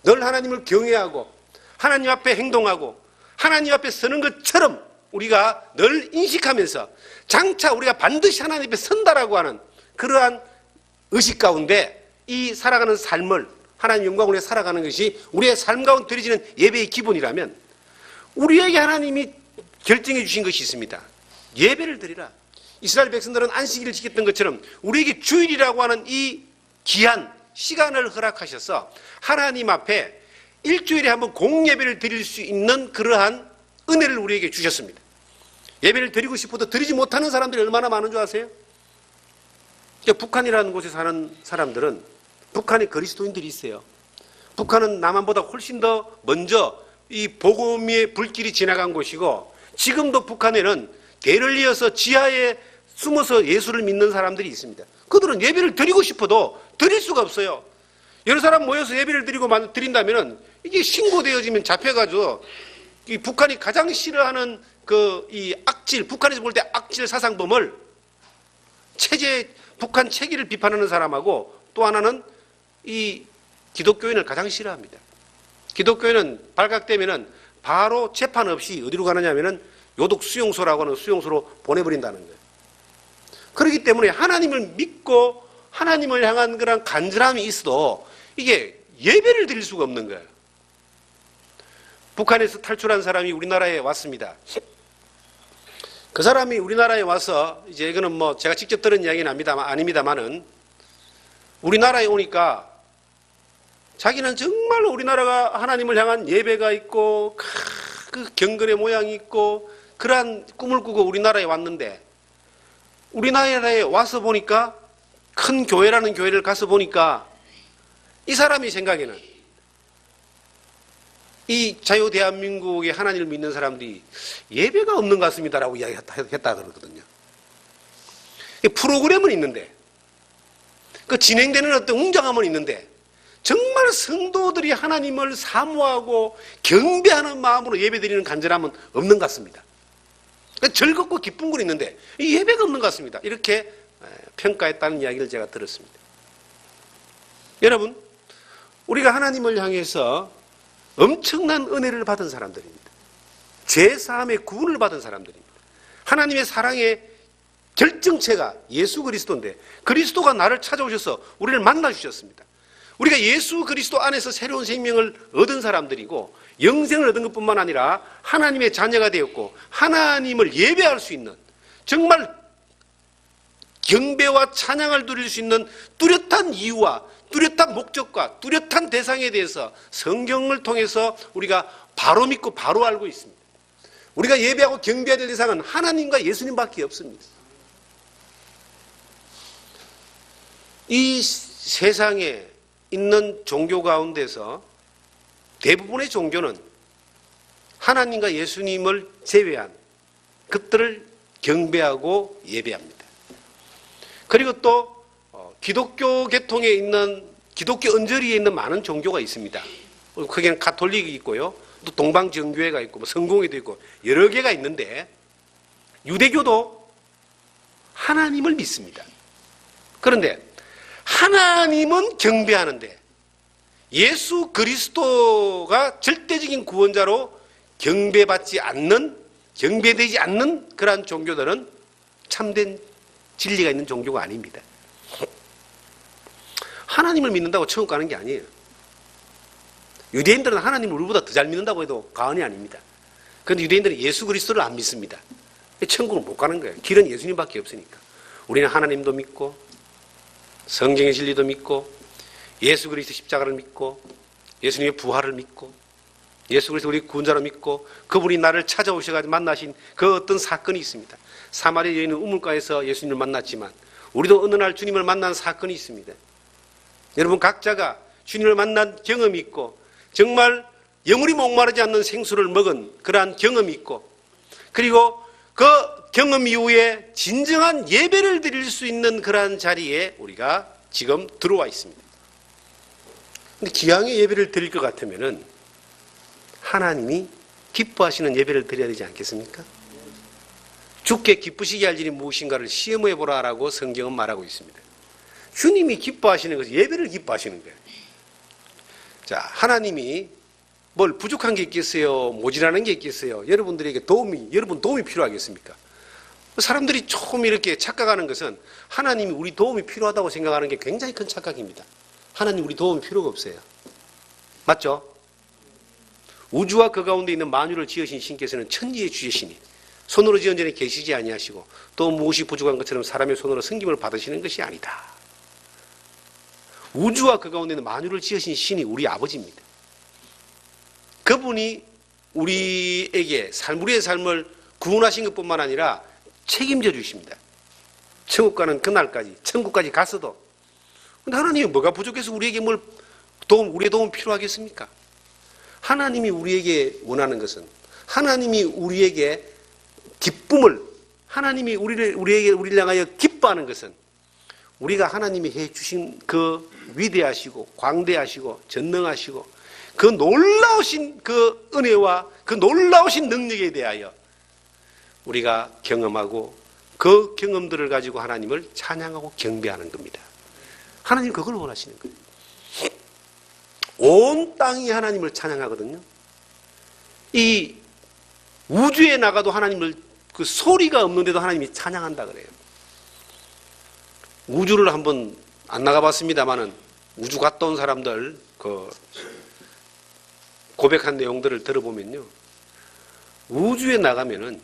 늘 하나님을 경외하고 하나님 앞에 행동하고 하나님 앞에 서는 것처럼 우리가 늘 인식하면서 장차 우리가 반드시 하나님 앞에 선다라고 하는 그러한 의식 가운데 이 살아가는 삶을 하나님 영광을 위해 살아가는 것이 우리의 삶 가운데 드려지는 예배의 기본이라면, 우리에게 하나님이 결정해 주신 것이 있습니다. 예배를 드리라. 이스라엘 백성들은 안식일을 지켰던 것처럼 우리에게 주일이라고 하는 이 귀한 시간을 허락하셔서 하나님 앞에 일주일에 한번 공예배를 드릴 수 있는 그러한 은혜를 우리에게 주셨습니다. 예배를 드리고 싶어도 드리지 못하는 사람들이 얼마나 많은 줄 아세요? 북한이라는 곳에 사는 사람들은, 북한에 그리스도인들이 있어요. 북한은 남한보다 훨씬 더 먼저 이 복음의 불길이 지나간 곳이고, 지금도 북한에는 대를 이어서 지하에 숨어서 예수를 믿는 사람들이 있습니다. 그들은 예배를 드리고 싶어도 드릴 수가 없어요. 여러 사람 모여서 예배를 드린다면 이게 신고되어지면 잡혀가지고, 이 북한이 가장 싫어하는 이 악질, 북한에서 볼 때 악질 사상범을 북한 체계를 비판하는 사람하고, 또 하나는 이 기독교인을 가장 싫어합니다. 기독교인은 발각되면은 바로 재판 없이 어디로 가느냐면은 요독 수용소라고 하는 수용소로 보내버린다는 거예요. 그렇기 때문에 하나님을 믿고 하나님을 향한 그런 간절함이 있어도 이게 예배를 드릴 수가 없는 거예요. 북한에서 탈출한 사람이 우리나라에 왔습니다. 그 사람이 우리나라에 와서, 이제 이거는 제가 직접 들은 이야기는 아닙니다만은, 우리나라에 오니까 자기는 정말로 우리나라가 하나님을 향한 예배가 있고 그 경건의 모양이 있고 그러한 꿈을 꾸고 우리나라에 왔는데, 우리나라에 와서 보니까, 큰 교회라는 교회를 가서 보니까 이 사람이 생각에는 이 자유 대한민국의 하나님을 믿는 사람들이 예배가 없는 것 같습니다라고 이야기했다 그러거든요. 프로그램은 있는데, 그 진행되는 어떤 웅장함은 있는데, 정말 성도들이 하나님을 사모하고 경배하는 마음으로 예배드리는 간절함은 없는 것 같습니다. 즐겁고 기쁜 건 있는데 이 예배가 없는 것 같습니다. 이렇게 평가했다는 이야기를 제가 들었습니다. 여러분, 우리가 하나님을 향해서 엄청난 은혜를 받은 사람들입니다. 죄사함의 구원을 받은 사람들입니다. 하나님의 사랑의 결정체가 예수 그리스도인데, 그리스도가 나를 찾아오셔서 우리를 만나주셨습니다. 우리가 예수 그리스도 안에서 새로운 생명을 얻은 사람들이고, 영생을 얻은 것뿐만 아니라 하나님의 자녀가 되었고 하나님을 예배할 수 있는 정말 경배와 찬양을 드릴 수 있는 뚜렷한 이유와 뚜렷한 목적과 뚜렷한 대상에 대해서 성경을 통해서 우리가 바로 믿고 바로 알고 있습니다. 우리가 예배하고 경배해야 될 대상은 하나님과 예수님밖에 없습니다. 이 세상에 있는 종교 가운데서 대부분의 종교는 하나님과 예수님을 제외한 그들을 경배하고 예배합니다. 그리고 또 기독교 계통에 있는 기독교 언저리에 있는 많은 종교가 있습니다. 크게는 가톨릭이 있고요, 또 동방정교회가 있고, 성공회도 있고 여러 개가 있는데 유대교도 하나님을 믿습니다. 그런데 하나님은 경배하는데 예수 그리스도가 절대적인 구원자로 경배되지 않는 그러한 종교들은 참된 진리가 있는 종교가 아닙니다. 하나님을 믿는다고 천국 가는 게 아니에요. 유대인들은 하나님을 우리보다 더 잘 믿는다고 해도 과언이 아닙니다. 그런데 유대인들은 예수 그리스도를 안 믿습니다. 천국을 못 가는 거예요. 길은 예수님밖에 없으니까. 우리는 하나님도 믿고 성경의 진리도 믿고 예수 그리스도 십자가를 믿고 예수님의 부활을 믿고 예수 그리스도 우리 구원자로 믿고 그분이 나를 찾아오셔가지고 만나신 그 어떤 사건이 있습니다. 사마리아 여인은 우물가에서 예수님을 만났지만 우리도 어느 날 주님을 만난 사건이 있습니다. 여러분 각자가 주님을 만난 경험이 있고 정말 영원히 목마르지 않는 생수를 먹은 그러한 경험이 있고 그리고 그 경험 이후에 진정한 예배를 드릴 수 있는 그러한 자리에 우리가 지금 들어와 있습니다. 근데 기왕에 예배를 드릴 것 같으면은 하나님이 기뻐하시는 예배를 드려야 되지 않겠습니까? 주께 기쁘시게 할 일이 무엇인가를 시험해 보라라고 성경은 말하고 있습니다. 주님이 기뻐하시는 것은 예배를 기뻐하시는 거예요. 자, 하나님이 뭘 부족한 게 있겠어요? 모자라는 게 있겠어요? 여러분들에게 여러분 도움이 필요하겠습니까? 사람들이 조금 이렇게 착각하는 것은 하나님이 우리 도움이 필요하다고 생각하는 게 굉장히 큰 착각입니다. 하나님 우리 도움이 필요가 없어요. 맞죠? 우주와 그 가운데 있는 만유를 지으신 신께서는 천지의 주제시니 손으로 지은 전에 계시지 아니하시고 또 무엇이 부족한 것처럼 사람의 손으로 섬김을 받으시는 것이 아니다. 우주와 그 가운데 있는 만유를 지으신 신이 우리 아버지입니다. 그분이 우리의 삶을 구원하신 것뿐만 아니라 책임져 주십니다. 천국 가는 그날까지, 천국까지 갔어도. 근데 하나님이 뭐가 부족해서 우리에게 우리의 도움 필요하겠습니까? 하나님이 우리에게 원하는 것은 하나님이 우리에게 기쁨을, 하나님이 우리를 향하여 기뻐하는 것은 우리가 하나님이 해 주신 그 위대하시고 광대하시고 전능하시고 그 놀라우신 그 은혜와 그 놀라우신 능력에 대하여 우리가 경험하고 그 경험들을 가지고 하나님을 찬양하고 경배하는 겁니다. 하나님 그걸 원하시는 거예요. 온 땅이 하나님을 찬양하거든요. 이 우주에 나가도 하나님을 그 소리가 없는데도 하나님이 찬양한다 그래요. 우주를 한번 안 나가봤습니다만은 우주 갔다 온 사람들 그 고백한 내용들을 들어보면요, 우주에 나가면은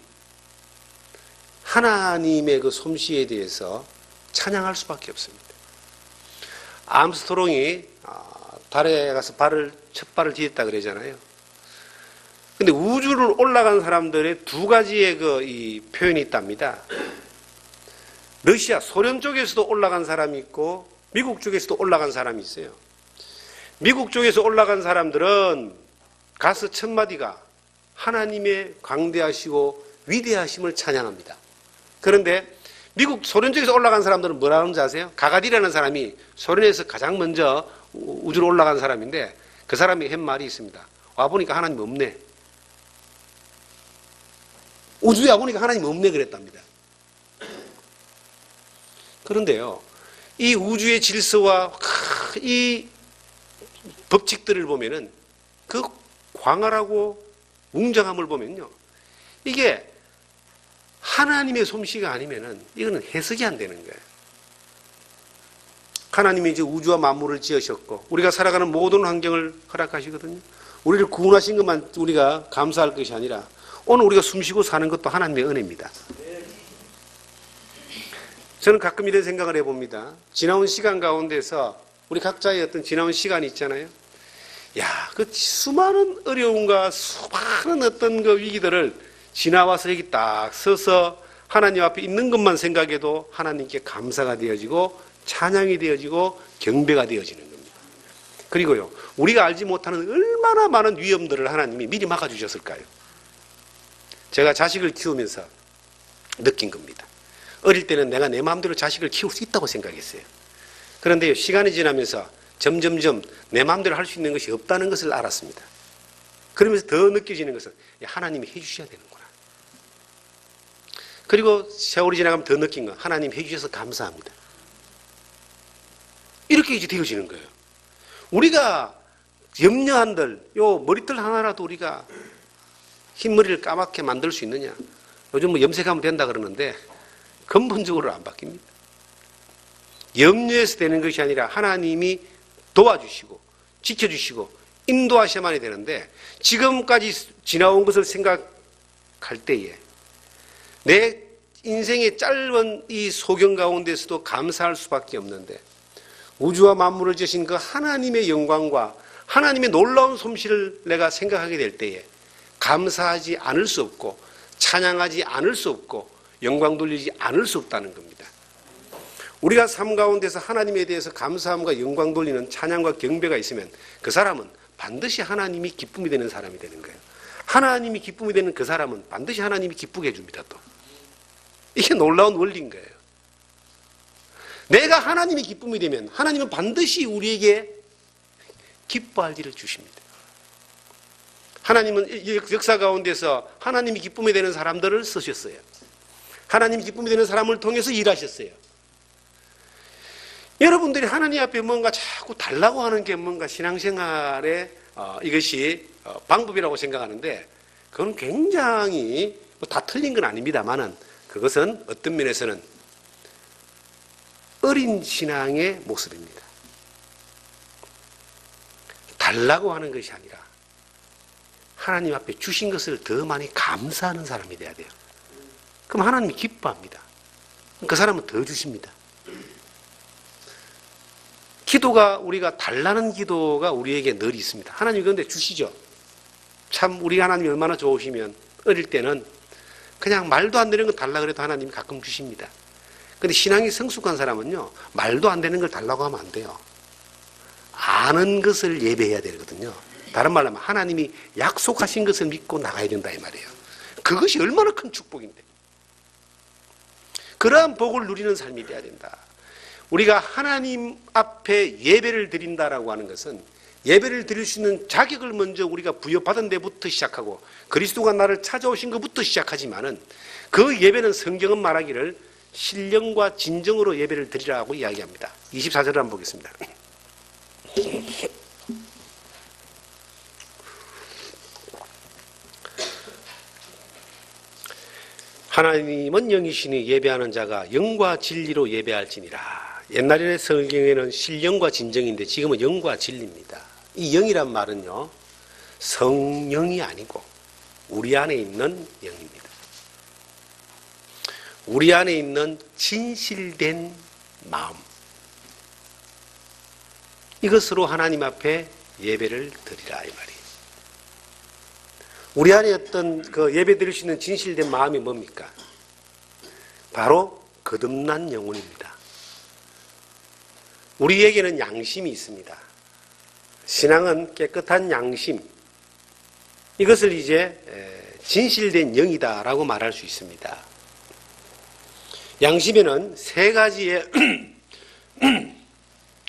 하나님의 그 솜씨에 대해서 찬양할 수밖에 없습니다. 암스트롱이 달에 가서 첫 발을 디뎠다 그러잖아요. 근데 우주를 올라간 사람들의 두 가지의 이 표현이 있답니다. 러시아, 소련 쪽에서도 올라간 사람이 있고 미국 쪽에서도 올라간 사람이 있어요. 미국 쪽에서 올라간 사람들은 가서 첫 마디가 하나님의 광대하시고 위대하심을 찬양합니다. 그런데 소련 쪽에서 올라간 사람들은 뭐라 하는지 아세요? 가가디라는 사람이 소련에서 가장 먼저 우주로 올라간 사람인데 그 사람이 한 말이 있습니다. 와보니까 하나님 없네. 우주에 와보니까 하나님 없네 그랬답니다. 그런데요, 이 우주의 질서와 이 법칙들을 보면은 그 광활하고 웅장함을 보면요, 이게 하나님의 솜씨가 아니면은 이거는 해석이 안 되는 거예요. 하나님이 이제 우주와 만물을 지으셨고 우리가 살아가는 모든 환경을 허락하시거든요. 우리를 구원하신 것만 우리가 감사할 것이 아니라 오늘 우리가 숨쉬고 사는 것도 하나님의 은혜입니다. 저는 가끔 이런 생각을 해봅니다. 지나온 시간 가운데서 우리 각자의 어떤 지나온 시간이 있잖아요. 야, 그 수많은 어려움과 수많은 어떤 그 위기들을 지나와서 여기 딱 서서 하나님 앞에 있는 것만 생각해도 하나님께 감사가 되어지고 찬양이 되어지고 경배가 되어지는 겁니다. 그리고요, 우리가 알지 못하는 얼마나 많은 위험들을 하나님이 미리 막아주셨을까요? 제가 자식을 키우면서 느낀 겁니다. 어릴 때는 내가 내 마음대로 자식을 키울 수 있다고 생각했어요. 그런데 시간이 지나면서 점점점 내 마음대로 할 수 있는 것이 없다는 것을 알았습니다. 그러면서 더 느껴지는 것은 하나님이 해주셔야 되는구나. 그리고 세월이 지나가면 더 느낀 건 하나님 해주셔서 감사합니다. 이렇게 이제 되어지는 거예요. 우리가 염려한들, 요 머리털 하나라도 우리가 흰머리를 까맣게 만들 수 있느냐. 요즘 뭐 염색하면 된다 그러는데 근본적으로 안 바뀝니다. 염려해서 되는 것이 아니라 하나님이 도와주시고 지켜주시고 인도하셔야만이 되는데, 지금까지 지나온 것을 생각할 때에 내 인생의 짧은 이 소경 가운데서도 감사할 수밖에 없는데, 우주와 만물을 지으신 그 하나님의 영광과 하나님의 놀라운 솜씨를 내가 생각하게 될 때에 감사하지 않을 수 없고 찬양하지 않을 수 없고 영광 돌리지 않을 수 없다는 겁니다. 우리가 삶 가운데서 하나님에 대해서 감사함과 영광 돌리는 찬양과 경배가 있으면 그 사람은 반드시 하나님이 기쁨이 되는 사람이 되는 거예요. 하나님이 기쁨이 되는 그 사람은 반드시 하나님이 기쁘게 해줍니다. 또 이게 놀라운 원리인 거예요. 내가 하나님이 기쁨이 되면 하나님은 반드시 우리에게 기뻐할 일을 주십니다. 하나님은 역사 가운데서 하나님이 기쁨이 되는 사람들을 쓰셨어요. 하나님이 기쁨이 되는 사람을 통해서 일하셨어요. 여러분들이 하나님 앞에 뭔가 자꾸 달라고 하는 게 뭔가 신앙생활에 이것이 방법이라고 생각하는데, 그건 굉장히 다 틀린 건 아닙니다만은 그것은 어떤 면에서는 어린 신앙의 모습입니다. 달라고 하는 것이 아니라 하나님 앞에 주신 것을 더 많이 감사하는 사람이 돼야 돼요. 그럼 하나님이 기뻐합니다. 그 사람은 더 주십니다. 기도가, 우리가 달라는 기도가 우리에게 늘 있습니다. 하나님이 그런데 주시죠. 참 우리 하나님이 얼마나 좋으시면 어릴 때는 그냥 말도 안 되는 거 달라 그래도 하나님이 가끔 주십니다. 근데 신앙이 성숙한 사람은요, 말도 안 되는 걸 달라고 하면 안 돼요. 아는 것을 예배해야 되거든요. 다른 말로 하면 하나님이 약속하신 것을 믿고 나가야 된다 이 말이에요. 그것이 얼마나 큰 축복인데. 그러한 복을 누리는 삶이 돼야 된다. 우리가 하나님 앞에 예배를 드린다라고 하는 것은 예배를 드릴 수 있는 자격을 먼저 우리가 부여받은 데부터 시작하고 그리스도가 나를 찾아오신 것부터 시작하지만은, 그 예배는 성경은 말하기를 신령과 진정으로 예배를 드리라고 이야기합니다. 24절을 한번 보겠습니다. 하나님은 영이시니 예배하는 자가 영과 진리로 예배할지니라. 옛날에는 성경에는 신령과 진정인데 지금은 영과 진리입니다. 이 영이란 말은요, 성령이 아니고 우리 안에 있는 영입니다. 우리 안에 있는 진실된 마음, 이것으로 하나님 앞에 예배를 드리라 이 말이에요. 우리 안에 어떤 그 예배 드릴 수 있는 진실된 마음이 뭡니까? 바로 거듭난 영혼입니다. 우리에게는 양심이 있습니다. 신앙은 깨끗한 양심, 이것을 이제 진실된 영이다라고 말할 수 있습니다. 양심에는 세 가지의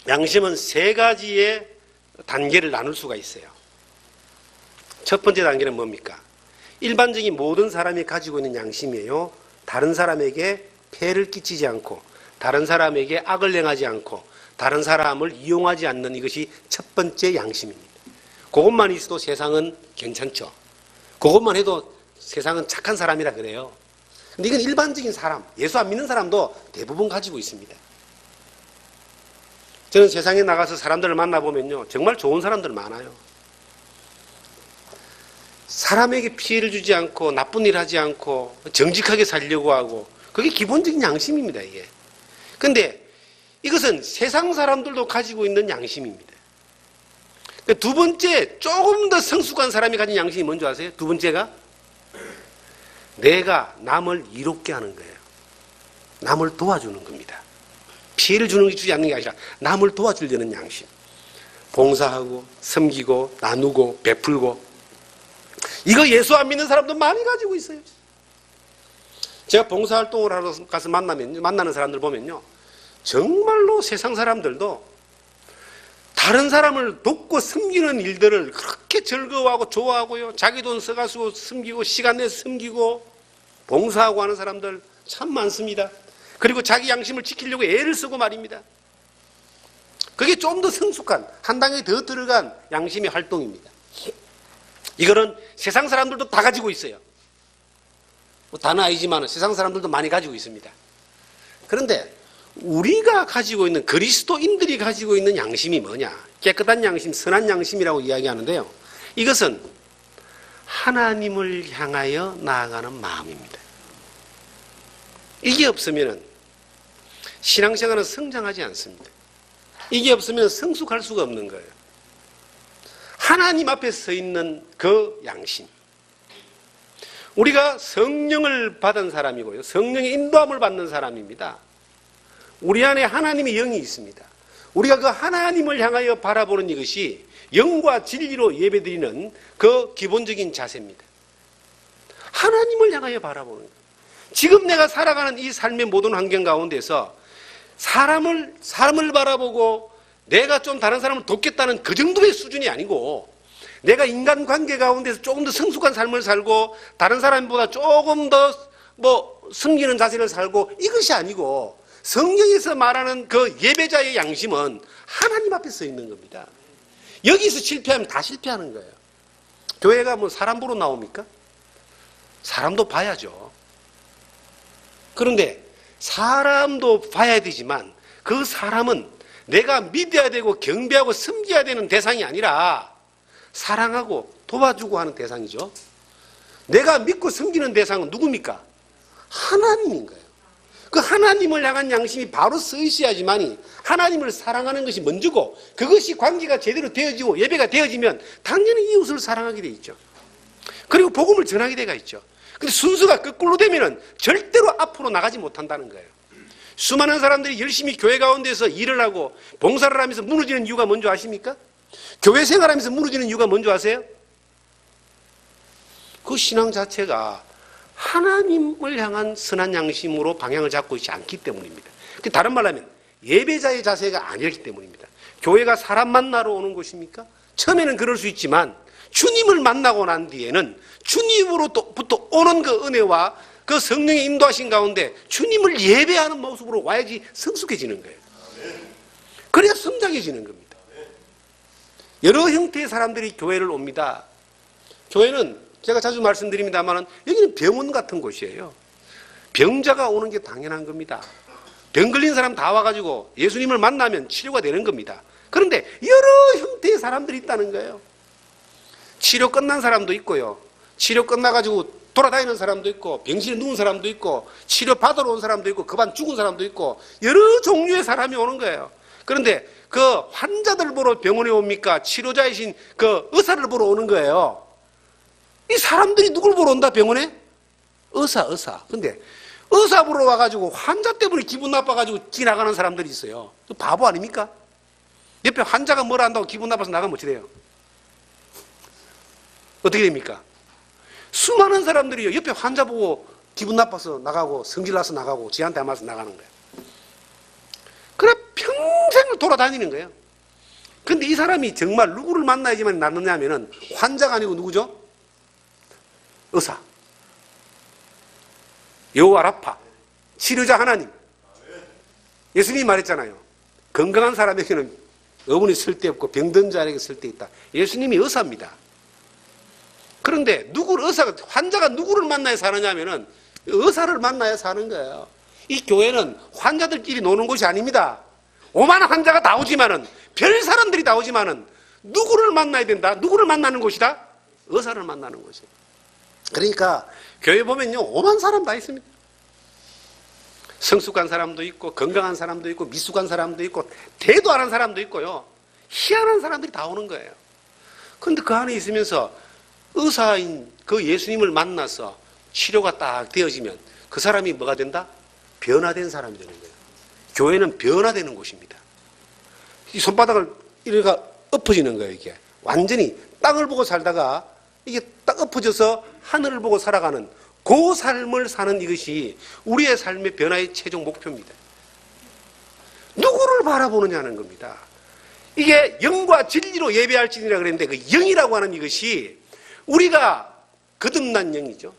양심은 세 가지의 단계를 나눌 수가 있어요. 첫 번째 단계는 뭡니까? 일반적인 모든 사람이 가지고 있는 양심이에요. 다른 사람에게 폐를 끼치지 않고, 다른 사람에게 악을 행하지 않고, 다른 사람을 이용하지 않는, 이것이 첫 번째 양심입니다. 그것만 있어도 세상은 괜찮죠. 그것만 해도 세상은 착한 사람이라 그래요. 근데 이건 일반적인 사람, 예수 안 믿는 사람도 대부분 가지고 있습니다. 저는 세상에 나가서 사람들을 만나보면요, 정말 좋은 사람들 많아요. 사람에게 피해를 주지 않고 나쁜 일 하지 않고 정직하게 살려고 하고, 그게 기본적인 양심입니다. 이게 근데 이것은 세상 사람들도 가지고 있는 양심입니다. 두 번째, 조금 더 성숙한 사람이 가진 양심이 뭔지 아세요? 두 번째가 내가 남을 이롭게 하는 거예요. 남을 도와주는 겁니다. 피해를 주지 않는 게 아니라 남을 도와주려는 양심. 봉사하고 섬기고 나누고 베풀고, 이거 예수 안 믿는 사람도 많이 가지고 있어요. 제가 봉사활동을 하러 가서 만나는 사람들 보면요, 정말로 세상 사람들도 다른 사람을 돕고 섬기는 일들을 그렇게 즐거워하고 좋아하고요, 자기 돈 써가지고 섬기고 시간 내서 섬기고 봉사하고 하는 사람들 참 많습니다. 그리고 자기 양심을 지키려고 애를 쓰고 말입니다. 그게 좀 더 성숙한, 한 단계 더 들어간 양심의 활동입니다. 이거는 세상 사람들도 다 가지고 있어요. 다는 아니지만 세상 사람들도 많이 가지고 있습니다. 그런데 우리가 가지고 있는, 그리스도인들이 가지고 있는 양심이 뭐냐? 깨끗한 양심, 선한 양심이라고 이야기하는데요, 이것은 하나님을 향하여 나아가는 마음입니다. 이게 없으면 신앙생활은 성장하지 않습니다. 이게 없으면 성숙할 수가 없는 거예요. 하나님 앞에 서 있는 그 양심. 우리가 성령을 받은 사람이고요, 성령의 인도함을 받는 사람입니다. 우리 안에 하나님의 영이 있습니다. 우리가 그 하나님을 향하여 바라보는 이것이 영과 진리로 예배드리는 그 기본적인 자세입니다. 하나님을 향하여 바라보는 거예요. 지금 내가 살아가는 이 삶의 모든 환경 가운데서 사람을 바라보고 내가 좀 다른 사람을 돕겠다는 그 정도의 수준이 아니고, 내가 인간관계 가운데서 조금 더 성숙한 삶을 살고 다른 사람보다 조금 더 숨기는 자세를 살고, 이것이 아니고 성경에서 말하는 그 예배자의 양심은 하나님 앞에 서 있는 겁니다. 여기서 실패하면 다 실패하는 거예요. 교회가 사람 보러 나옵니까? 사람도 봐야죠. 그런데 사람도 봐야 되지만 그 사람은 내가 믿어야 되고 경배하고 섬겨야 되는 대상이 아니라 사랑하고 도와주고 하는 대상이죠. 내가 믿고 섬기는 대상은 누굽니까? 하나님인 거예요. 그 하나님을 향한 양심이 바로 서 있어야지만이, 하나님을 사랑하는 것이 먼저고, 그것이 관계가 제대로 되어지고 예배가 되어지면 당연히 이웃을 사랑하게 돼 있죠. 그리고 복음을 전하게 돼가 있죠. 근데 순서가 거꾸로 되면은 절대로 앞으로 나가지 못한다는 거예요. 수많은 사람들이 열심히 교회 가운데서 일을 하고 봉사를 하면서 무너지는 이유가 뭔지 아십니까? 교회 생활하면서 무너지는 이유가 뭔지 아세요? 그 신앙 자체가 하나님을 향한 선한 양심으로 방향을 잡고 있지 않기 때문입니다. 다른 말로 하면 예배자의 자세가 아니기 때문입니다. 교회가 사람 만나러 오는 곳입니까? 처음에는 그럴 수 있지만 주님을 만나고 난 뒤에는 주님으로부터 오는 그 은혜와 그 성령의 인도하신 가운데 주님을 예배하는 모습으로 와야지 성숙해지는 거예요. 그래야 성장해지는 겁니다. 여러 형태의 사람들이 교회를 옵니다. 교회는 제가 자주 말씀드립니다만 여기는 병원 같은 곳이에요. 병자가 오는 게 당연한 겁니다. 병 걸린 사람 다 와가지고 예수님을 만나면 치료가 되는 겁니다. 그런데 여러 형태의 사람들이 있다는 거예요. 치료 끝난 사람도 있고요, 치료 끝나가지고 돌아다니는 사람도 있고, 병실에 누운 사람도 있고, 치료 받으러 온 사람도 있고, 그반 죽은 사람도 있고, 여러 종류의 사람이 오는 거예요. 그런데 그 환자들 보러 병원에 옵니까? 치료자이신 그 의사를 보러 오는 거예요. 이 사람들이 누굴 보러 온다, 병원에? 의사. 근데 의사 보러 와가지고 환자 때문에 기분 나빠가지고 지나가는 사람들이 있어요. 바보 아닙니까? 옆에 환자가 뭐라 한다고 기분 나빠서 나가면 어찌 돼요? 어떻게 됩니까? 수많은 사람들이 옆에 환자 보고 기분 나빠서 나가고 성질나서 나가고 지한테 안 맞아서 나가는 거예요. 그래 평생을 돌아다니는 거예요. 근데 이 사람이 정말 누구를 만나야지만 낫느냐면은 환자가 아니고 누구죠? 의사, 여호와 라파, 치료자 하나님. 예수님이 말했잖아요. 건강한 사람에게는 어머니 쓸데없고 병든 자에게 쓸데있다. 예수님이 의사입니다. 그런데 환자가 누구를 만나야 사느냐면은 의사를 만나야 사는 거예요. 이 교회는 환자들끼리 노는 곳이 아닙니다. 오만한 환자가 다 오지만은, 별 사람들이 다 오지만은 누구를 만나야 된다? 누구를 만나는 곳이다? 의사를 만나는 곳이에요. 그러니까 교회 보면요, 오만 사람 다 있습니다. 성숙한 사람도 있고 건강한 사람도 있고 미숙한 사람도 있고 대도 안 한 사람도 있고요. 희한한 사람들이 다 오는 거예요. 그런데 그 안에 있으면서 의사인 그 예수님을 만나서 치료가 딱 되어지면 그 사람이 뭐가 된다? 변화된 사람이 되는 거예요. 교회는 변화되는 곳입니다. 이 손바닥을 이래가 엎어지는 거예요. 이게 완전히 땅을 보고 살다가 이게 딱 엎어져서 하늘을 보고 살아가는 그 삶을 사는 이것이 우리의 삶의 변화의 최종 목표입니다. 누구를 바라보느냐는 겁니다. 이게 영과 진리로 예배할지니라 그랬는데 그 영이라고 하는 이것이 우리가 거듭난 영이죠.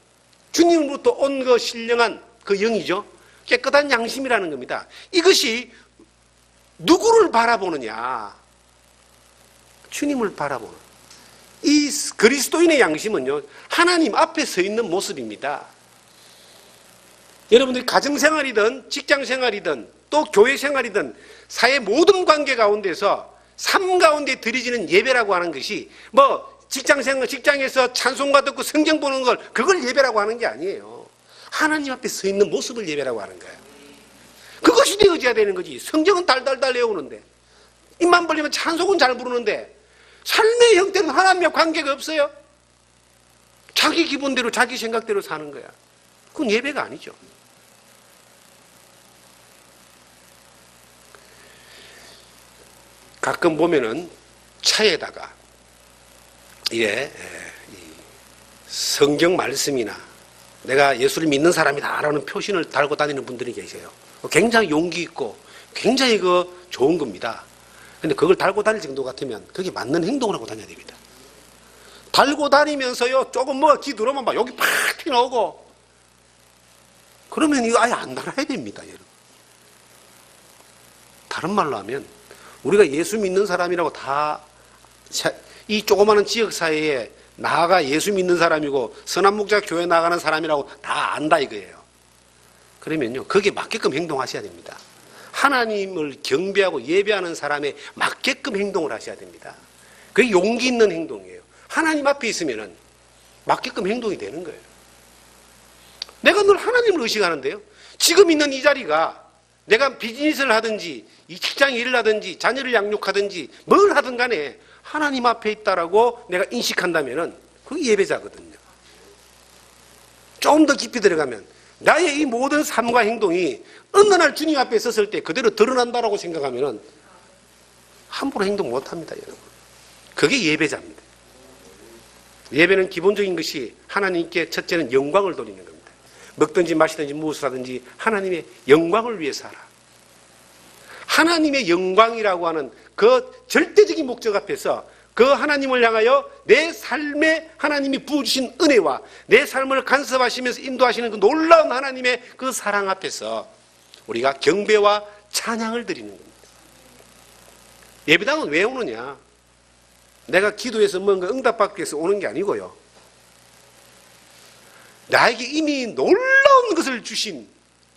주님으로부터 온 그 신령한 그 영이죠. 깨끗한 양심이라는 겁니다. 이것이 누구를 바라보느냐? 주님을 바라보는. 이 그리스도인의 양심은요, 하나님 앞에 서 있는 모습입니다. 여러분들이 가정생활이든 직장생활이든 또 교회생활이든 사회 모든 관계 가운데서 삶 가운데 드려지는 예배라고 하는 것이 뭐 직장에서 찬송가 듣고 성경 보는 걸 그걸 예배라고 하는 게 아니에요. 하나님 앞에 서 있는 모습을 예배라고 하는 거예요. 그것이 되어져야 되는 거지. 성경은 달달달 외우는데 입만 벌리면 찬송은 잘 부르는데 삶의 형태는 하나님과 관계가 없어요. 자기 기분대로 자기 생각대로 사는 거야. 그건 예배가 아니죠. 가끔 보면은 차에다가 이래 성경 말씀이나 내가 예수를 믿는 사람이다라는 표신을 달고 다니는 분들이 계세요. 굉장히 용기 있고 굉장히 좋은 겁니다. 근데 그걸 달고 다닐 정도 같으면 그게 맞는 행동을 하고 다녀야 됩니다. 달고 다니면서요, 조금 기도로만 막 여기 팍 튀어나오고, 그러면 이거 아예 안 달아야 됩니다, 여러분. 다른 말로 하면, 우리가 예수 믿는 사람이라고 이 조그마한 지역사회에 나아가 예수 믿는 사람이고, 선한목자 교회 나가는 사람이라고 다 안다 이거예요. 그러면요, 거기에 맞게끔 행동하셔야 됩니다. 하나님을 경배하고 예배하는 사람에 맞게끔 행동을 하셔야 됩니다. 그게 용기 있는 행동이에요. 하나님 앞에 있으면은 맞게끔 행동이 되는 거예요. 내가 늘 하나님을 의식하는데요. 지금 있는 이 자리가 내가 비즈니스를 하든지 이 직장 일을 하든지 자녀를 양육하든지 뭘 하든 간에 하나님 앞에 있다라고 내가 인식한다면은 그게 예배자거든요. 조금 더 깊이 들어가면 나의 이 모든 삶과 행동이 어느 날 주님 앞에 섰을 때 그대로 드러난다라고 생각하면은 함부로 행동 못합니다, 여러분. 그게 예배자입니다. 예배는 기본적인 것이 하나님께 첫째는 영광을 돌리는 겁니다. 먹든지 마시든지 무엇을 하든지 하나님의 영광을 위해서 하라. 하나님의 영광이라고 하는 그 절대적인 목적 앞에서 그 하나님을 향하여 내 삶에 하나님이 부어주신 은혜와 내 삶을 간섭하시면서 인도하시는 그 놀라운 하나님의 그 사랑 앞에서 우리가 경배와 찬양을 드리는 겁니다. 예배당은 왜 오느냐? 내가 기도해서 뭔가 응답받기 위해서 오는 게 아니고요. 나에게 이미 놀라운 것을 주신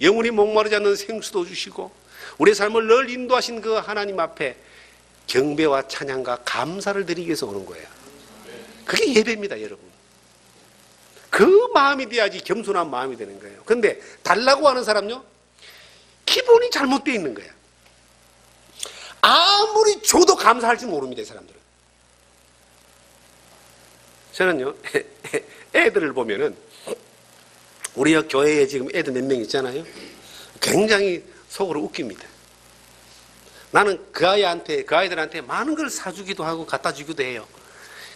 영원히 목마르지 않는 생수도 주시고 우리의 삶을 늘 인도하신 그 하나님 앞에 경배와 찬양과 감사를 드리기 위해서 오는 거예요. 그게 예배입니다, 여러분. 그 마음이 돼야지 겸손한 마음이 되는 거예요. 그런데 달라고 하는 사람요, 기본이 잘못되어 있는 거예요. 아무리 줘도 감사할지 모릅니다, 이 사람들은. 저는요, 애들을 보면은 우리 교회에 지금 애들 몇 명 있잖아요. 굉장히 속으로 웃깁니다. 나는 그 아이들한테 많은 걸 사주기도 하고 갖다 주기도 해요.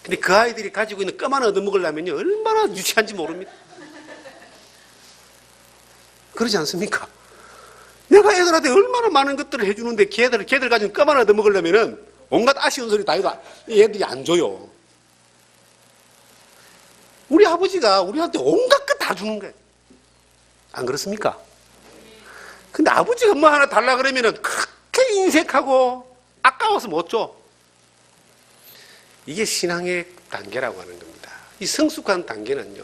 근데 그 아이들이 가지고 있는 껌 하나 얻어먹으려면요, 얼마나 유치한지 모릅니다. 그러지 않습니까? 내가 애들한테 얼마나 많은 것들을 해주는데 걔들 가지고 껌 하나 얻어먹으려면은 온갖 아쉬운 소리 다 해도 애들이 안 줘요. 우리 아버지가 우리한테 온갖 것 다 주는 거예요. 안 그렇습니까? 근데 아버지가 뭐 하나 달라 그러면은 그렇게 인색하고 아까워서 못 줘. 이게 신앙의 단계라고 하는 겁니다. 이 성숙한 단계는요,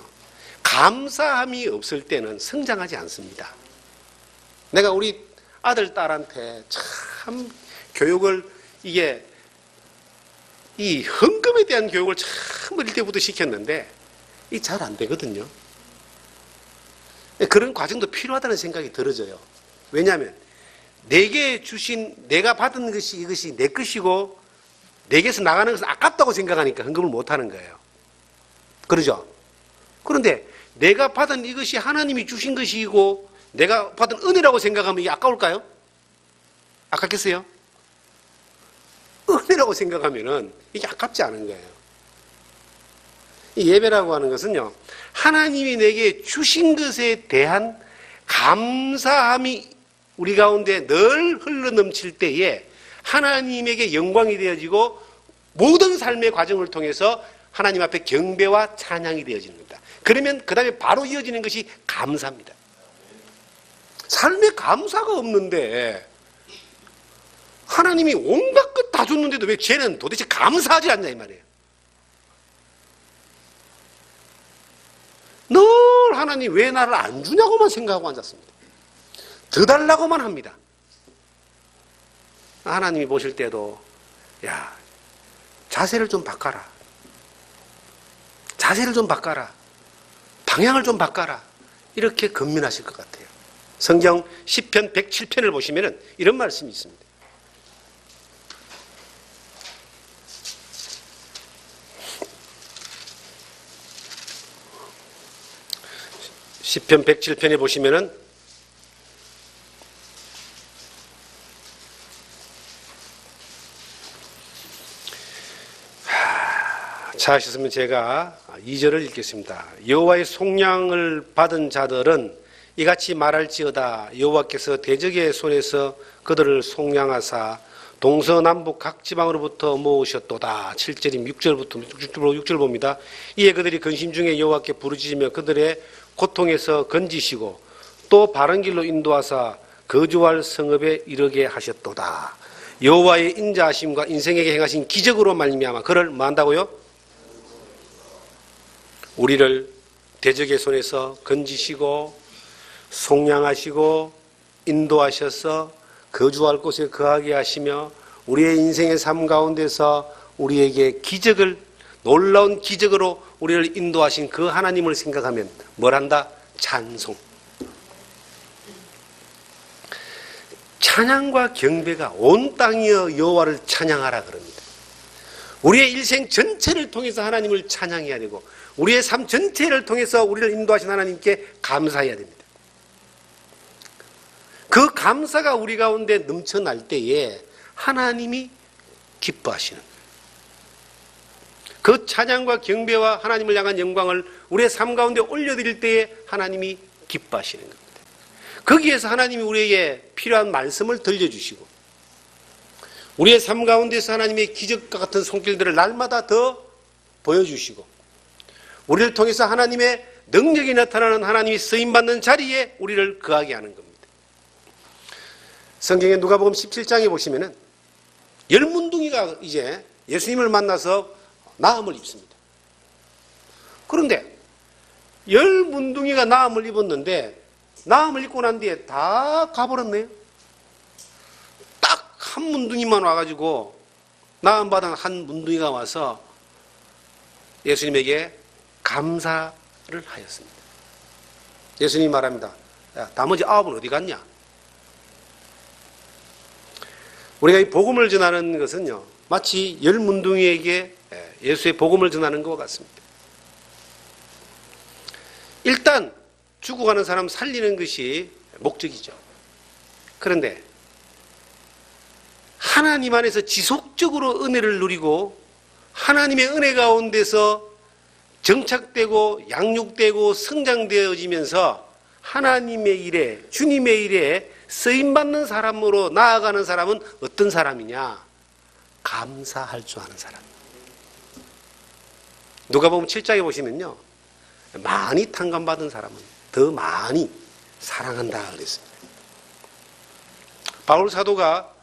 감사함이 없을 때는 성장하지 않습니다. 내가 우리 아들, 딸한테 참 교육을 이 헌금에 대한 교육을 참 어릴 때부터 시켰는데 이 잘 안 되거든요. 그런 과정도 필요하다는 생각이 들어져요. 왜냐하면 내게 주신, 내가 받은 것이 이것이 내 것이고 내게서 나가는 것은 아깝다고 생각하니까 헌금을 못하는 거예요. 그러죠? 그런데 내가 받은 이것이 하나님이 주신 것이고 내가 받은 은혜라고 생각하면 이게 아까울까요? 아깝겠어요? 은혜라고 생각하면은 이게 아깝지 않은 거예요. 이 예배라고 하는 것은요, 하나님이 내게 주신 것에 대한 감사함이 우리 가운데 늘 흘러넘칠 때에 하나님에게 영광이 되어지고 모든 삶의 과정을 통해서 하나님 앞에 경배와 찬양이 되어지는 겁니다. 그러면 그 다음에 바로 이어지는 것이 감사입니다. 삶에 감사가 없는데 하나님이 온갖 것 다 줬는데도 왜 쟤는 도대체 감사하지 않냐 이 말이에요. 늘 하나님 왜 나를 안 주냐고만 생각하고 앉았습니다. 더 달라고만 합니다. 하나님이 보실 때도 야, 자세를 좀 바꿔라. 자세를 좀 바꿔라. 방향을 좀 바꿔라. 이렇게 건면하실 것 같아요. 성경 시편 107편을 보시면 이런 말씀이 있습니다. 시편 107편에 보시면은 찾으셨으면 제가 2절을 읽겠습니다. 여호와의 속량을 받은 자들은 이같이 말할지어다. 여호와께서 대적의 손에서 그들을 속량하사 동서남북 각 지방으로부터 모으셨도다. 7절임 6절 봅니다. 이에 그들이 근심 중에 여호와께 부르짖으며 그들의 고통에서 건지시고 또 바른 길로 인도하사 거주할 성읍에 이르게 하셨도다. 여호와의 인자하심과 인생에게 행하신 기적으로 말미암아 그를 뭐 한다고요? 우리를 대적의 손에서 건지시고 속량하시고 인도하셔서 거주할 곳에 거하게 하시며 우리의 인생의 삶 가운데서 우리에게 기적을, 놀라운 기적으로 우리를 인도하신 그 하나님을 생각하면 뭘 한다? 찬송. 찬양과 경배가 온 땅이여 여호와를 찬양하라 그럽니다. 우리의 일생 전체를 통해서 하나님을 찬양해야 되고 우리의 삶 전체를 통해서 우리를 인도하신 하나님께 감사해야 됩니다. 그 감사가 우리 가운데 넘쳐날 때에 하나님이 기뻐하시는 거예요. 그 찬양과 경배와 하나님을 향한 영광을 우리의 삶 가운데 올려드릴 때에 하나님이 기뻐하시는 겁니다. 거기에서 하나님이 우리에게 필요한 말씀을 들려주시고 우리의 삶 가운데서 하나님의 기적과 같은 손길들을 날마다 더 보여주시고 우리를 통해서 하나님의 능력이 나타나는 하나님이 쓰임받는 자리에 우리를 거하게 하는 겁니다. 성경에 누가복음 17장에 보시면은 열문둥이가 이제 예수님을 만나서 나음을 입습니다. 그런데 열문둥이가 나음을 입었는데 나음을 입고 난 뒤에 다 가버렸네요. 딱 한 문둥이만 와가지고 나음 받은 한 문둥이가 와서 예수님에게 감사를 하였습니다. 예수님이 말합니다. 야, 나머지 9은 어디 갔냐? 우리가 이 복음을 전하는 것은요, 마치 열 문둥이에게 예수의 복음을 전하는 것과 같습니다. 일단 죽어가는 사람 살리는 것이 목적이죠. 그런데 하나님 안에서 지속적으로 은혜를 누리고 하나님의 은혜 가운데서 정착되고 양육되고 성장되어지면서 하나님의 일에, 주님의 일에 쓰임받는 사람으로 나아가는 사람은 어떤 사람이냐? 감사할 줄 아는 사람. 누가복음 7장에 보시면요, 많이 탕감받은 사람은 더 많이 사랑한다 그랬습니다. 바울 사도가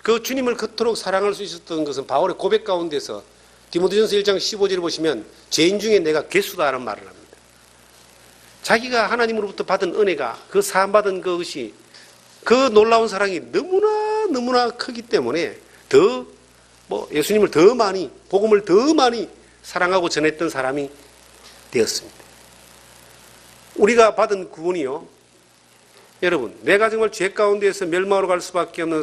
그 주님을 그토록 사랑할 수 있었던 것은 바울의 고백 가운데서 디모데전서 1장 15절을 보시면 죄인 중에 내가 괴수다라는 말을 합니다. 자기가 하나님으로부터 받은 은혜가, 그 사함받은 그것이, 그 놀라운 사랑이 너무나 크기 때문에 더 예수님을 더 많이, 복음을 더 많이 사랑하고 전했던 사람이 되었습니다. 우리가 받은 구원이요, 여러분, 내가 정말 죄 가운데에서 멸망으로 갈 수밖에 없는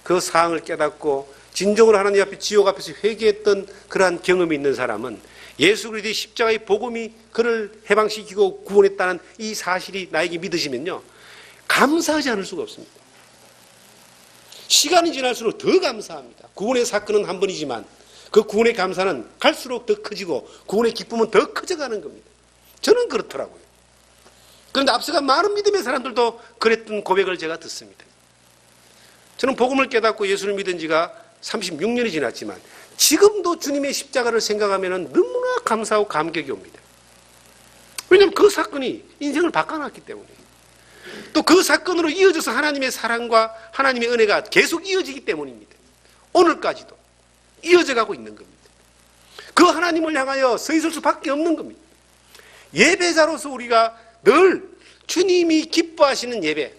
그 사항을 깨닫고 진정으로 하나님 앞에 지옥 앞에서 회개했던 그러한 경험이 있는 사람은 예수 그리스도의 십자가의 복음이 그를 해방시키고 구원했다는 이 사실이 나에게 믿으시면요, 감사하지 않을 수가 없습니다. 시간이 지날수록 더 감사합니다. 구원의 사건은 한 번이지만 그 구원의 감사는 갈수록 더 커지고 구원의 기쁨은 더 커져가는 겁니다. 저는 그렇더라고요. 그런데 앞서간 많은 믿음의 사람들도 그랬던 고백을 제가 듣습니다. 저는 복음을 깨닫고 예수를 믿은 지가 36년이 지났지만 지금도 주님의 십자가를 생각하면 너무나 감사하고 감격이 옵니다. 왜냐하면 그 사건이 인생을 바꿔놨기 때문에, 또 그 사건으로 이어져서 하나님의 사랑과 하나님의 은혜가 계속 이어지기 때문입니다. 오늘까지도 이어져 가고 있는 겁니다. 그 하나님을 향하여 서 있을 수밖에 없는 겁니다. 예배자로서 우리가 늘 주님이 기뻐하시는 예배,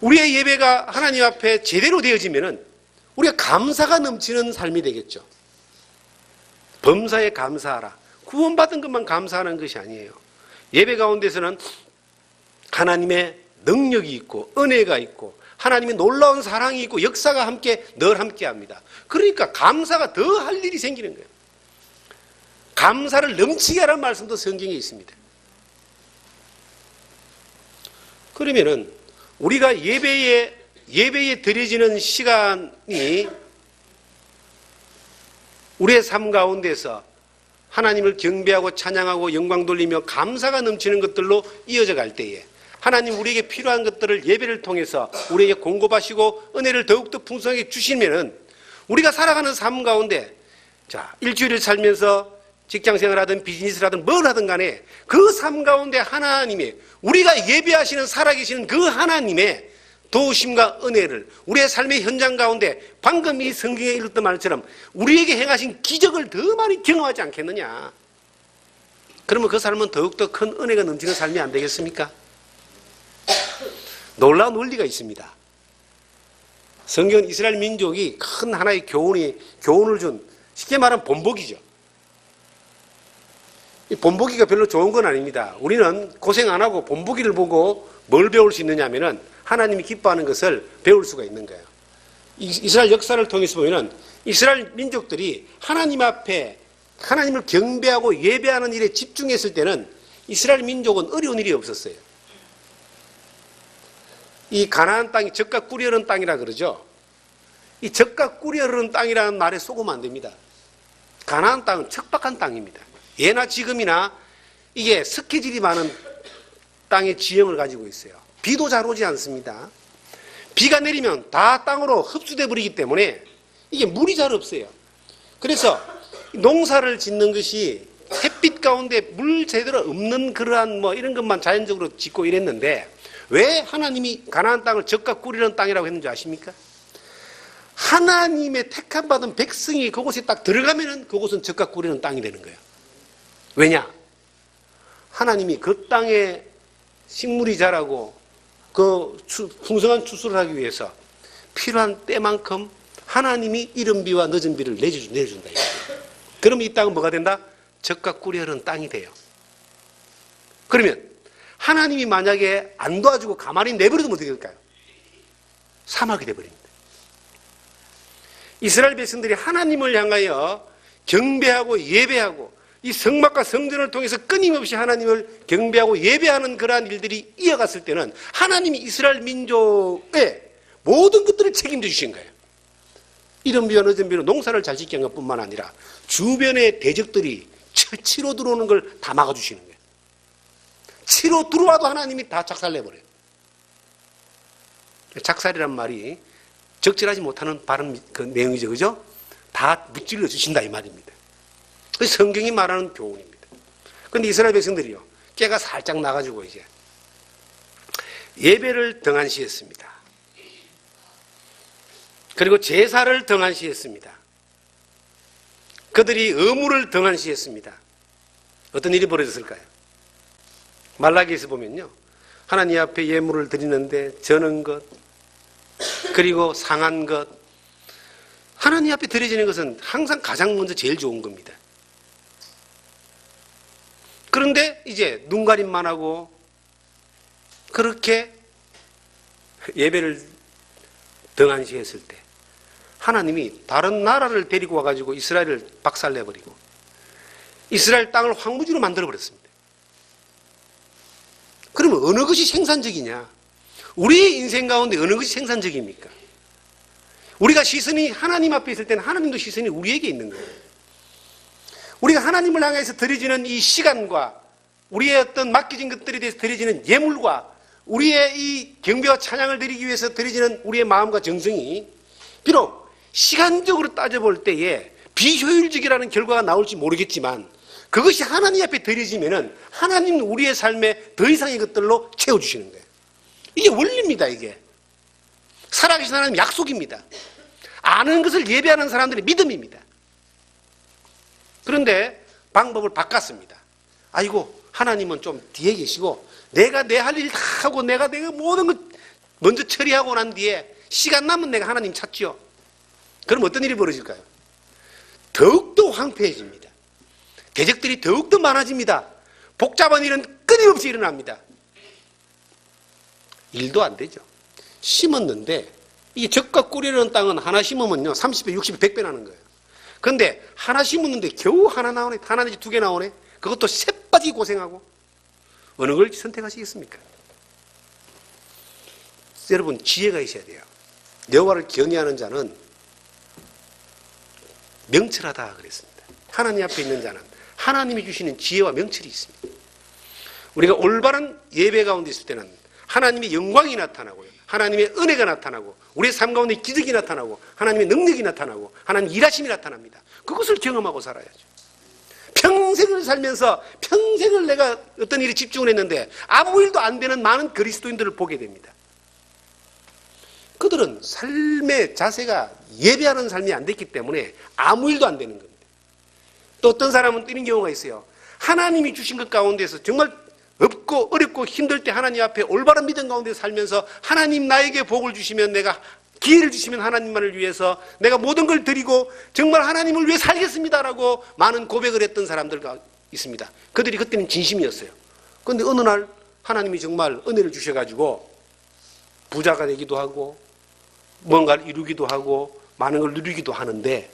우리의 예배가 하나님 앞에 제대로 되어지면은 우리가 감사가 넘치는 삶이 되겠죠. 범사에 감사하라. 구원받은 것만 감사하는 것이 아니에요. 예배 가운데서는 하나님의 능력이 있고 은혜가 있고 하나님의 놀라운 사랑이 있고 역사가 늘 함께 합니다. 그러니까 감사가 더 할 일이 생기는 거예요. 감사를 넘치게 하라는 말씀도 성경에 있습니다. 그러면은 우리가 예배에 드려지는 시간이 우리의 삶 가운데서 하나님을 경배하고 찬양하고 영광 돌리며 감사가 넘치는 것들로 이어져 갈 때에 하나님 우리에게 필요한 것들을 예배를 통해서 우리에게 공급하시고 은혜를 더욱더 풍성하게 주시면은 우리가 살아가는 삶 가운데, 자, 일주일을 살면서 직장생활 하든 비즈니스를 하든 뭘 하든 간에 그 삶 가운데 하나님의, 우리가 예배하시는 살아계시는 그 하나님의 도우심과 은혜를 우리의 삶의 현장 가운데 방금 이 성경에 읽었던 말처럼 우리에게 행하신 기적을 더 많이 경험하지 않겠느냐. 그러면 그 삶은 더욱더 큰 은혜가 넘치는 삶이 안 되겠습니까? 놀라운 원리가 있습니다. 성경은 이스라엘 민족이 큰 하나의 교훈을 준, 쉽게 말하면 본보기죠. 이 본보기가 별로 좋은 건 아닙니다. 우리는 고생 안 하고 본보기를 보고 뭘 배울 수 있느냐 하면은 하나님이 기뻐하는 것을 배울 수가 있는 거예요. 이스라엘 역사를 통해서 보면은 이스라엘 민족들이 하나님 앞에 하나님을 경배하고 예배하는 일에 집중했을 때는 이스라엘 민족은 어려운 일이 없었어요. 이 가나안 땅이 젖과 꿀이 흐르는 땅이라 그러죠. 이 젖과 꿀이 흐르는 땅이라는 말에 속으면 안 됩니다. 가나안 땅은 척박한 땅입니다. 예나 지금이나 이게 스케줄이 많은 땅의 지형을 가지고 있어요. 비도 잘 오지 않습니다. 비가 내리면 다 땅으로 흡수돼 버리기 때문에 이게 물이 잘 없어요. 그래서 농사를 짓는 것이 햇빛 가운데 물 제대로 없는 그러한 이런 것만 자연적으로 짓고 이랬는데, 왜 하나님이 가나안 땅을 젖과 꿀이라는 땅이라고 했는지 아십니까? 하나님의 택함받은 백성이 그곳에 딱 들어가면은 그곳은 젖과 꿀이라는 땅이 되는 거예요. 왜냐? 하나님이 그 땅에 식물이 자라고 그 풍성한 추수를 하기 위해서 필요한 때만큼 하나님이 이른 비와 늦은 비를 내려준다. 그러면 이 땅은 뭐가 된다? 젖과 꿀이 흐르는 땅이 돼요. 그러면 하나님이 만약에 안 도와주고 가만히 내버려두면 어떻게 될까요? 사막이 돼버립니다. 이스라엘 백성들이 하나님을 향하여 경배하고 예배하고 이 성막과 성전을 통해서 끊임없이 하나님을 경배하고 예배하는 그러한 일들이 이어갔을 때는 하나님이 이스라엘 민족의 모든 것들을 책임져 주신 거예요. 이른 비와 늦은 비로 농사를 잘 짓게 한 것뿐만 아니라 주변의 대적들이 치러 들어오는 걸 다 막아주시는 거예요. 치러 들어와도 하나님이 다 작살내버려요. 작살이란 말이 적절하지 못하는 발음 그 내용이죠. 그죠? 다 무찔러 주신다 이 말입니다. 그 성경이 말하는 교훈입니다. 그런데 이스라엘 백성들이요, 깨가 살짝 나가지고 이제 예배를 등한시했습니다. 그리고 제사를 등한시했습니다. 그들이 의무를 등한시했습니다. 어떤 일이 벌어졌을까요? 말라기에서 보면요, 하나님 앞에 예물을 드리는데 저는 것, 그리고 상한 것, 하나님 앞에 드려지는 것은 항상 가장 먼저 제일 좋은 겁니다. 그런데 이제 눈가림만 하고 그렇게 예배를 등한시했을 때 하나님이 다른 나라를 데리고 와가지고 이스라엘을 박살내버리고 이스라엘 땅을 황무지로 만들어버렸습니다. 그러면 어느 것이 생산적이냐? 우리의 인생 가운데 어느 것이 생산적입니까? 우리가 시선이 하나님 앞에 있을 때는 하나님도 시선이 우리에게 있는 거예요. 우리가 하나님을 향해서 드려지는 이 시간과 우리의 어떤 맡겨진 것들에 대해서 드려지는 예물과 우리의 이 경배와 찬양을 드리기 위해서 드려지는 우리의 마음과 정성이 비록 시간적으로 따져볼 때에 비효율적이라는 결과가 나올지 모르겠지만 그것이 하나님 앞에 드려지면은 하나님은 우리의 삶에 더 이상의 것들로 채워주시는 거예요. 이게 원리입니다. 이게 살아계신 하나님 약속입니다. 아는 것을 예배하는 사람들의 믿음입니다. 그런데 방법을 바꿨습니다. 아이고 하나님은 좀 뒤에 계시고 내가 내 할 일 다 하고 내가 모든 것 먼저 처리하고 난 뒤에 시간 남은 내가 하나님 찾지요. 그럼 어떤 일이 벌어질까요? 더욱더 황폐해집니다. 대적들이 더욱더 많아집니다. 복잡한 일은 끊임없이 일어납니다. 일도 안 되죠. 심었는데 이게 적과 꿀이라는 땅은 하나 심으면요 30배, 60배, 100배 나는 거예요. 그런데 하나 심었는데 겨우 하나 나오네. 하나 내지 두 개 나오네. 그것도 새빠지게 고생하고 어느 걸 선택하시겠습니까? 여러분 지혜가 있어야 돼요. 여호와를 경외하는 자는 명철하다 그랬습니다. 하나님 앞에 있는 자는 하나님이 주시는 지혜와 명철이 있습니다. 우리가 올바른 예배 가운데 있을 때는 하나님의 영광이 나타나고요. 하나님의 은혜가 나타나고 우리의 삶 가운데 기적이 나타나고 하나님의 능력이 나타나고 하나님의 일하심이 나타납니다. 그것을 경험하고 살아야죠. 평생을 살면서 평생을 내가 어떤 일에 집중을 했는데 아무 일도 안 되는 많은 그리스도인들을 보게 됩니다. 그들은 삶의 자세가 예배하는 삶이 안 됐기 때문에 아무 일도 안 되는 겁니다. 또 어떤 사람은 이런 경우가 있어요. 하나님이 주신 것 가운데서 정말 없고 어렵고 힘들 때 하나님 앞에 올바른 믿음 가운데 살면서 하나님 나에게 복을 주시면 내가 기회를 주시면 하나님만을 위해서 내가 모든 걸 드리고 정말 하나님을 위해 살겠습니다라고 많은 고백을 했던 사람들가 있습니다. 그들이 그때는 진심이었어요. 그런데 어느 날 하나님이 정말 은혜를 주셔가지고 부자가 되기도 하고 뭔가를 이루기도 하고 많은 걸 누리기도 하는데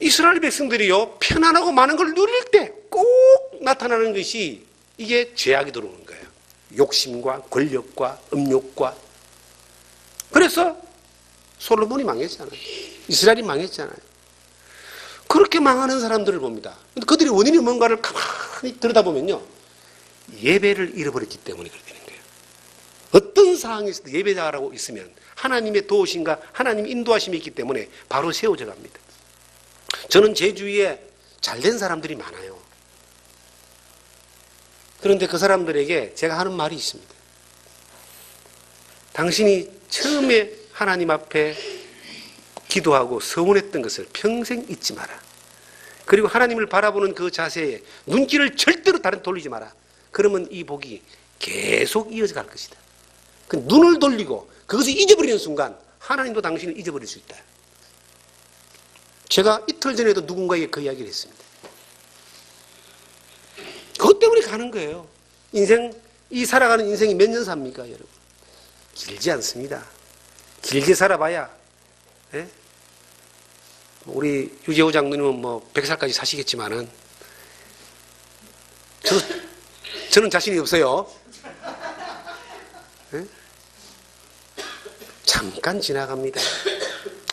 이스라엘 백성들이요 편안하고 많은 걸 누릴 때 꼭 나타나는 것이 이게 죄악이 들어오는 거예요. 욕심과 권력과 음욕과. 그래서 솔로몬이 망했잖아요. 이스라엘이 망했잖아요. 그렇게 망하는 사람들을 봅니다. 근데 그들이 원인이 뭔가를 가만히 들여다보면요 예배를 잃어버렸기 때문에 그렇게 되는 거예요. 어떤 상황에서도 예배자라고 있으면 하나님의 도우심과 하나님의 인도하심이 있기 때문에 바로 세워져 갑니다. 저는 제 주위에 잘된 사람들이 많아요. 그런데 그 사람들에게 제가 하는 말이 있습니다. 당신이 처음에 하나님 앞에 기도하고 서원했던 것을 평생 잊지 마라. 그리고 하나님을 바라보는 그 자세에 눈길을 절대로 다른 돌리지 마라. 그러면 이 복이 계속 이어져 갈 것이다. 그 눈을 돌리고 그것을 잊어버리는 순간 하나님도 당신을 잊어버릴 수 있다. 제가 이틀 전에도 누군가에게 그 이야기를 했습니다. 그것 때문에 가는 거예요. 인생, 이 살아가는 인생이 몇 년 삽니까, 여러분? 길지 않습니다. 길게 살아봐야, 예? 우리 유재호 장로님은 뭐 100살까지 사시겠지만은, 저는 자신이 없어요. 예? 잠깐 지나갑니다.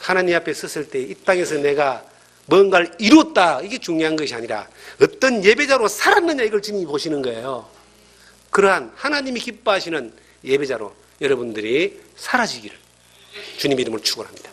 하나님 앞에 섰을 때 이 땅에서 내가 뭔가를 이뤘다. 이게 중요한 것이 아니라 어떤 예배자로 살았느냐 이걸 주님이 보시는 거예요. 그러한 하나님이 기뻐하시는 예배자로 여러분들이 사라지기를 주님의 이름으로 축원합니다.